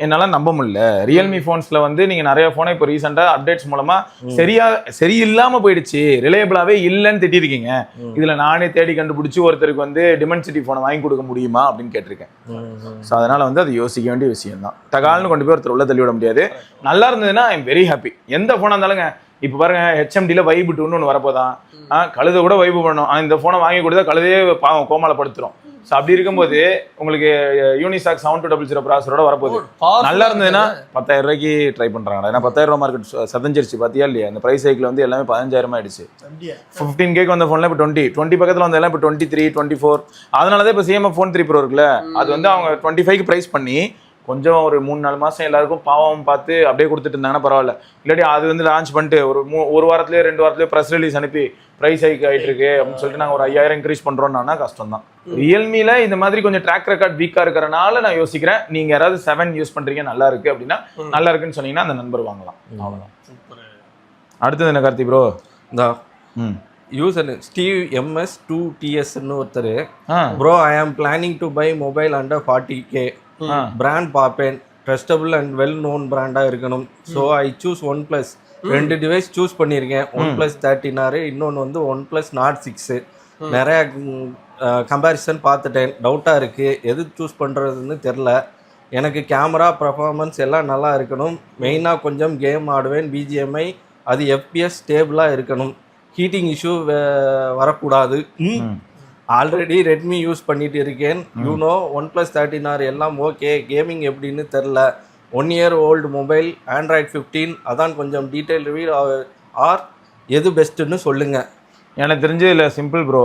என்னால நம்ப முடியல. ரியல்மி போன்ஸ்ல வந்து நீங்க நிறைய போனை இப்போ ரீசெண்டா அப்டேட்ஸ் மூலமா சரியில்லாம போயிடுச்சு, ரிலையபிளாவே இல்லைன்னு திட்டிருக்கீங்க. இதுல நானே தேடி கண்டுபிடிச்சு ஒருத்தருக்கு வந்து டிமென்சிட்டி போனை வாங்கி கொடுக்க முடியுமா அப்படின்னு கேட்டிருக்கேன். ஸோ அதனால வந்து அது யோசிக்க வேண்டிய விஷயம் தான். தகால்னு கொண்டு போய் ஒருத்தர் உள்ள தள்ளி விட முடியாது. நல்லா இருந்ததுன்னா ஐ எம் வெரி ஹாப்பி. எந்த போனா இருந்தாலுங்க இப்போ பாருங்க, HMDல வைப் 2ன்னு ஒன்று வரப்போதான். கழுதை கூட வைப் பண்ணணும். இந்த போனை வாங்கி கொடுத்தா கழுதையே பாவம் கோமாளப்படுத்துறோம். ஸோ அப்படி இருக்கும்போது உங்களுக்கு யூனிசாக் 7200 ப்ராசரோட வரப்போகுது. நல்லா இருந்ததுன்னா 10,000 ரூபாய்க்கு ட்ரை பண்ணுறாங்க. ஏன்னா 10,000 ரூபா மார்க்கெட் சதஞ்சிருச்சு பார்த்தியா இல்லையா? அந்த ப்ரைஸ் சைக்கிள் வந்து எல்லாமே 15,000 ஆயிடுச்சு. 15K வந்த ஃபோன்ல இப்போ 20 பக்கத்தில் வந்ததெல்லாம் இப்போ 23, 24. அதனால தான் இப்போ CMF Phone 3 Pro இருக்குல்ல, அது வந்து அவங்க 25க்கு ப்ரைஸ் பண்ணி கொஞ்சம் ஒரு 3-4 மாதம் எல்லாருக்கும் பாவம் பார்த்து அப்படியே கொடுத்துட்டு இருந்தாங்கன்னா பரவாயில்ல. இல்லாட்டி அது வந்து லான்ச் பண்ணிட்டு ஒரு வாரத்துலேயே 2 வாரத்துலேயே ப்ரெஸ் ரிலீஸ் அனுப்பி ப்ரைஸ் ஹைக் ஆகிட்டு இருக்கு அப்படின்னு சொல்லிட்டு நாங்கள் ஒரு 5,000 இன்க்ரீஸ் பண்ணுறோம்னா கஷ்டம் தான். ரியல்மியில் இந்த மாதிரி கொஞ்சம் ட்ராக் ரெக்கார்ட் வீக்காக இருக்கிறனால நான் யோசிக்கிறேன், நீங்கள் யாராவது 7 யூஸ் பண்ணுறீங்க நல்லா இருக்கு அப்படின்னா, நல்லா இருக்குன்னு சொன்னீங்கன்னா அந்த நம்பர் வாங்கலாம். அவ்வளோதான். அடுத்தது என்ன கார்த்தி ப்ரோ? இந்த யூசர் ஸ்டீவ் MS2TSன்னு ஒருத்தர், bro I am planning to buy mobile under 40K, brand பார்ப்பேன், ட்ரஸ்டபிள் அண்ட் வெல் நோன் பிராண்டாக இருக்கணும். So I choose OnePlus. 2 device choose பண்ணியிருக்கேன். OnePlus 13R, இன்னொன்று வந்து OnePlus Nord 6. நிறையா கம்பேரிசன் பார்த்துட்டேன், டவுட்டாக இருக்குது, எது சூஸ் பண்ணுறதுன்னு தெரில. எனக்கு கேமரா பர்ஃபார்மன்ஸ் எல்லாம் நல்லா இருக்கணும். மெயினாக கொஞ்சம் கேம் ஆடுவேன், பிஜிஎம்ஐ, அது எஃபிஎஸ் ஸ்டேபிளாக இருக்கணும், ஹீட்டிங் இஷ்யூ வரக்கூடாது. ஆல்ரெடி ரெட்மி யூஸ் பண்ணிட்டு இருக்கேன். யூனோ OnePlus 13R எல்லாம் ஓகே. கேமிங் எப்படின்னு தெரில. 1 year ஓல்டு மொபைல், Android 15. அதான் கொஞ்சம் டீட்டெயில் ரிவ்யூ ஆர் எது பெஸ்ட்டுன்னு சொல்லுங்கள். எனக்கு தெரிஞ்சு இல்லை, சிம்பிள் ப்ரோ.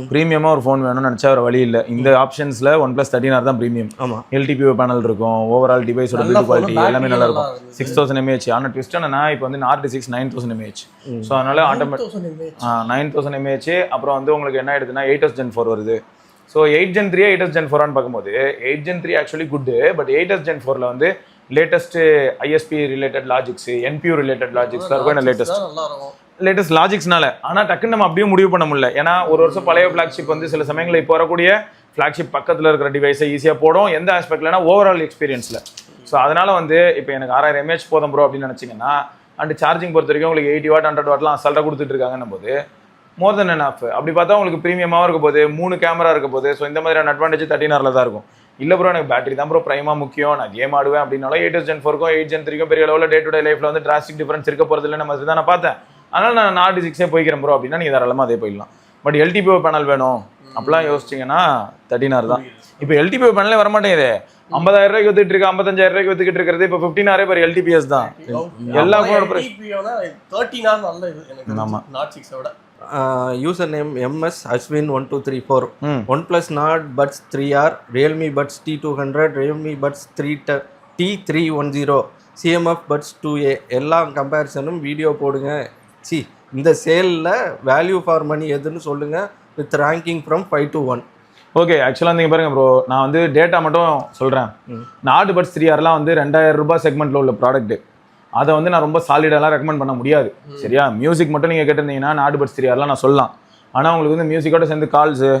ப்ரீமியமாக ஒரு ஃபோன் வேணும்னு நினச்சா ஒரு வழி இல்லை. இந்த ஆப்ஷன்ஸில் OnePlus 13R தான் ப்ரீமியம். ஆமாம், LTPO பேனல் இருக்கும், ஓவரால் டிவைஸோட பில்ட் குவாலிட்டி எல்லாமே நல்லா இருக்கும். 6000 mAh. ஆனால் ட்விஸ்ட் என்னன்னா இப்போ வந்து நார்டு 6 9000 mAh. ஸோ அதனால 9000 mAh. அப்புறம் வந்து உங்களுக்கு என்ன ஆயிடுதுன்னா 8s Gen 4 வருது. ஸோ 8 Gen 3 8s Gen 4 பார்க்கும்போது 8 Gen 3 actually good. But 8s Gen 4ல வந்து latest ISP related logics, NPU related logics இருக்கும். என்ன லேட்டஸ்ட் லாஜிக்ஸ்னால. ஆனால் டக்குன்னு நம்ம அப்படியே முடிவு பண்ண முடியல. ஏன்னா ஒரு வருஷம் பழைய ஃப்ளாக்ஷிப் வந்து சில சமயங்களில் இப்போ வரக்கூடிய ஃப்ளாக்ஷிப் பக்கத்தில் இருக்கிற டிவைஸை ஈஸியாக போடும். எந்த ஆஸ்பெக்ட்லனா ஓவரால் எக்ஸ்பீரியன்ஸில். ஸோ அதனால் வந்து இப்போ எனக்கு 6000 mAh போதும் ப்ரோ அப்படின்னு நினச்சிங்கன்னா, அண்ட் சார்ஜிங் பொறுத்த வரைக்கும் உங்களுக்கு 80 watt 100 wattலாம் அசால்ட்டாக கொடுத்துட்டு இருக்காங்கன்னும் போது மோர் தென் எனாஃப். அப்படி பார்த்தா உங்களுக்கு ப்ரீமியமாக இருக்க போது, 3 கேமரா இருக்க போது. ஸோ இந்த மாதிரியான அட்வான்டேஜ் 13Rல தான் இருக்கும். இல்லை ப்ரோ எனக்கு பேட்டரி தான் ப்ரோ ப்ரைமாக முக்கியம், நான் கேம் ஆடுவேன் அப்படின்னாலும் 8s Gen 4க்கும் 8 Gen 3க்கும் பெரிய லெவலில் டே டு டே லைஃப்பில் வந்து டிராஸ்டிக் டிஃபரன்ஸ் இருக்க போகிறது இல்லை. நம்ம தான் நான் பார்த்தேன். அதனால் நான் நார்டு 6 போய்க்கிறேன் ப்ரோ அப்படின்னா நீங்கள் தாராளமாக அதே போயிடலாம். பட் LTPO பேனல் வேணும் அப்படிலாம் யோசிச்சிங்கன்னா 13R தான். இப்போ LTPO பேனலே வரமாட்டேங்குது. 50,000 ரூபாய்க்கு வித்துட்டு இருக்கு, 55,000 ரூபாய்க்கு வித்துக்கிட்டு இருக்கிறது இப்போ 15R பேர் LTPS தான். எல்லா user name MS Ashwin1234. OnePlus Nord Buds 3R, Realme Buds T200, Realme Buds T310, CMF Buds 2A எல்லா கம்பேரிசனும் வீடியோ போடுங்க. இந்த சேலில் வேல்யூ ஃபார் மணி எதுன்னு சொல்லுங்கள் with ranking from 5 to 1. Okay, ஆக்சுவலாக நீங்கள் பாருங்கள் ப்ரோ, நான் வந்து டேட்டா மட்டும் சொல்கிறேன். நார்டு பட்ஸ் 3Rலாம் வந்து 2000 ரூபாய் செக்மெண்ட்டில் உள்ள ப்ராடக்ட்டு. அதை வந்து நான் ரொம்ப சாலிடெல்லாம் ரெக்கமெண்ட் பண்ண முடியாது. சரியா, மியூசிக் மட்டும் நீங்கள் கேட்டிருந்தீங்கன்னா நார்டு பட்ஸ் 3Rலாம் நான் சொல்லலாம். ஆனால் உங்களுக்கு வந்து மியூசிக்கோட சேர்ந்து கால்ஸு,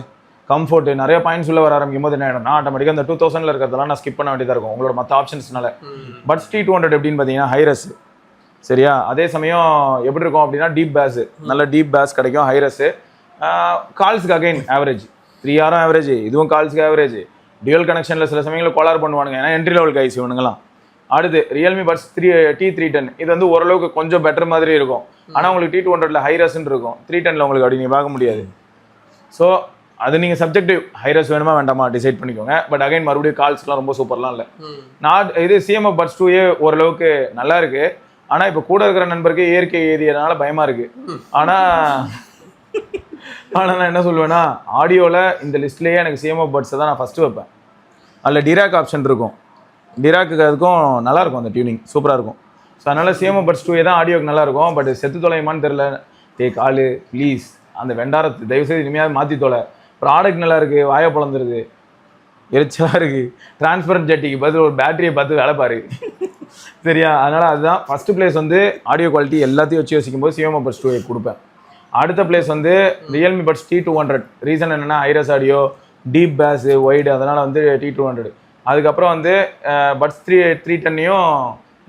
கம்ஃபர்ட், நிறைய பாயிண்ட்ஸ் உள்ள வர ஆரம்பிக்கும் போது என்ன ஆகிடும்னா ஆட்டோமேட்டிக்காக அந்த 2000ல் இருக்கிறதெல்லாம் நான் ஸ்கிப் பண்ண வேண்டியதாக இருக்கும் உங்களோட மற்ற ஆப்ஷன்ஸ்னால. பட்ஸ் T200 எப்படின்னு பார்த்தீங்கன்னா ஹைரஸ். சரியா, அதே சமயம் எப்படி இருக்கும் அப்படின்னா டீப் பேஸ், நல்ல டீப் பேஸ் கிடைக்கும். ஹைரஸு கால்ஸுக்கு அகைன் ஆவரேஜ், 3Rம் ஆவரேஜ், இதுவும் கால்ஸுக்கு ஆவரேஜ். டியூவல் கனெக்ஷனில் சில சமயங்களில் கோளாறு பண்ணுவானுங்க, ஏன்னா என்ட்ரி லெவல் கைஸ் இவனுங்கலாம். அடுத்து ரியல்மி பட்ஸ் T310, இது வந்து ஓரளவுக்கு கொஞ்சம் பெட்டர் மாதிரி இருக்கும். ஆனால் உங்களுக்கு T200ல ஹைரஸ்ன்னு இருக்கும், 310ல் உங்களுக்கு அப்படி நீங்கள் பார்க்க முடியாது. ஸோ அது நீங்கள் சப்ஜெக்டிவ், ஹைரஸ் வேணுமா வேண்டாமா டிசைட் பண்ணிக்கோங்க. பட் அகைன் மறுபடியும் கால்ஸ்லாம் ரொம்ப சூப்பர்லாம் இல்லை. இது CMF Buds 2A ஓரளவுக்கு நல்லா இருக்கு. ஆனால் இப்போ கூட இருக்கிற நண்பருக்கு இயற்கை ஏரியனால பயமா இருக்கு. ஆனால் நான் என்ன சொல்லுவேன்னா, ஆடியோவில் இந்த லிஸ்ட்லேயே எனக்கு CMF Budsஸை தான் நான் ஃபஸ்ட்டு வைப்பேன். அதில் டிராக் ஆப்ஷன் இருக்கும், டிராக்கு அதுக்கும் நல்லாயிருக்கும், அந்த டியூனிங் சூப்பராக இருக்கும். ஸோ அதனால் CMF Buds 2A தான் ஆடியோக்கு நல்லாயிருக்கும். பட் செத்து தொலையுமான்னு தெரில. காலு ப்ளீஸ் அந்த வெண்டாரத்து தயவுசெய்து இனிமையாவது மாற்றி தொலை. ப்ராடக்ட் நல்லா இருக்குது, வாயை பிளந்துருது, எரிச்சலாக இருக்குது. டிரான்ஸ்பரண்ட் ஜெட்டிக்கு பதில் ஒரு பேட்டரியை பார்த்து வேலை பாரு. சரியா, அதனால் அதுதான் ஃபஸ்ட்டு பிளேஸ் வந்து ஆடியோ குவாலிட்டி எல்லாத்தையும் வச்சு யோசிக்கும் போது CMF Buds 2A கொடுப்பேன். அடுத்த பிளேஸ் வந்து ரியல்மி பட்ஸ் T200. ரீசன் என்னென்னா hi res audio, deep bass, wide, அதனால் வந்து T200. அதுக்கப்புறம் வந்து பட்ஸ் 310யும்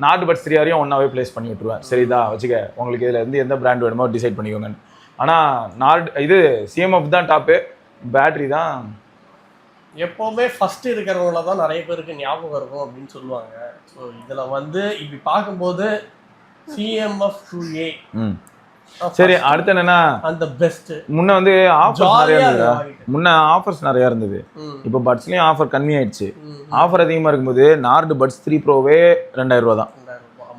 நார்டு பட்ஸ் 3Rயும் ஒன்றாவே ப்ளேஸ் பண்ணி விட்ருவேன். சரிதா, வச்சுக்க, உங்களுக்கு இதில் இருந்து எந்த பிராண்ட் வேணுமோ டிசைட் பண்ணிக்கோங்கன்னு. ஆனால் இது CMF தான் டாப்பு, பேட்ரி தான் எப்போவுமே ஃபஸ்ட்டு இருக்கிறவங்கள தான் நிறைய பேருக்கு ஞாபகம் இருக்கும் அப்படின்னு சொல்லுவாங்க. ஸோ இதில் வந்து இப்படி பார்க்கும்போது CMF 2A. சரி, அடுத்து என்னன்னா அந்த பெஸ்ட். முன்ன வந்து ஆஃபர்ஸ் நிறைய இருந்தது. முன்ன ஆஃபர்ஸ் நிறைய இருந்தது. இப்போ பட்ஸ்லயும் ஆஃபர் கம்மி ஆயிடுச்சு. ஆஃபர் அதிகமா இருக்கும்போது நார்டு பட்ஸ் 3 ப்ரோவே 2000 ரூபா தான்.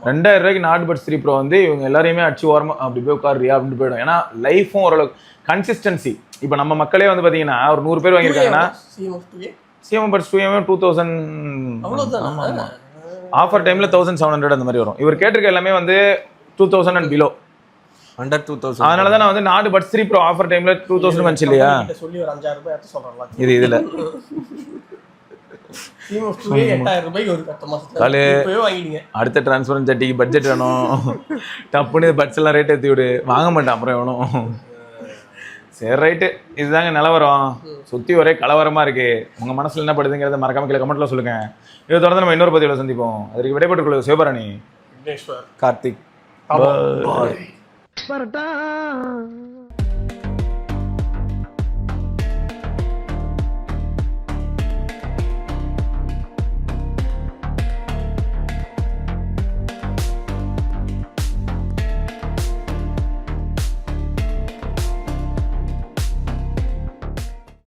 2000 ரூபாய்க்கு நார்டு பட்ஸ் 3 ப்ரோ வந்து இவங்க எல்லாரையுமே அடிச்சு ஓரமா அப்படி போய் உட்காருறியா அப்படின்னு போயிடும். ஏன்னா லைஃபும் ஓரளவுக்கு கன்சிஸ்டன்சி. இப்போ நம்ம மக்களே வந்து பார்த்தீங்கன்னா ஒரு 100 பேர் வாங்கியிருக்காங்கன்னா CMF Buds 2A 2000 ஆஃபர் டைமில் 1700 அந்த மாதிரி வரும். இவர் கேட்டிருக்க எல்லாமே வந்து 2000 அண்ட் பிலோ, அண்டர் 2000. அதனால தான் நான் வந்து நார்டு பட்ஸ் 3 ப்ரோ ஆஃபர் டைமில் 2000 வந்துச்சு இல்லையா. சொல்லி ஒரு 5000 ரூபாய் எடுத்து சொல்கிறேன். இதில் CMF 2A 8000 ரூபாய்க்கு ஒரு கட்டமாக வாங்கிடுங்க. அடுத்த டிரான்ஸ்பரன்ட் ஜட்டிக்கு பட்ஜெட் வேணும், டப்புன்னு பட்ஸ் எல்லாம் ரேட் ஏற்றி விடு, வாங்க மாட்டேன் அப்புறம் வேணும். சரி ரைட்டு, இதுதாங்க நிலவரம். சுற்றி ஒரே கலவரமாக இருக்குது. உங்கள் மனசில் என்ன படுதுங்கிறத மறக்காம கீழே கமெண்ட்டில் சொல்லுங்கள். இதை தொடர்ந்து நம்ம இன்னொரு பதிவில் சந்திப்போம். அதற்கு விடைபெற்றுக் சிவபரணி, விக்னேஸ்வர், கார்த்திக். பாய்.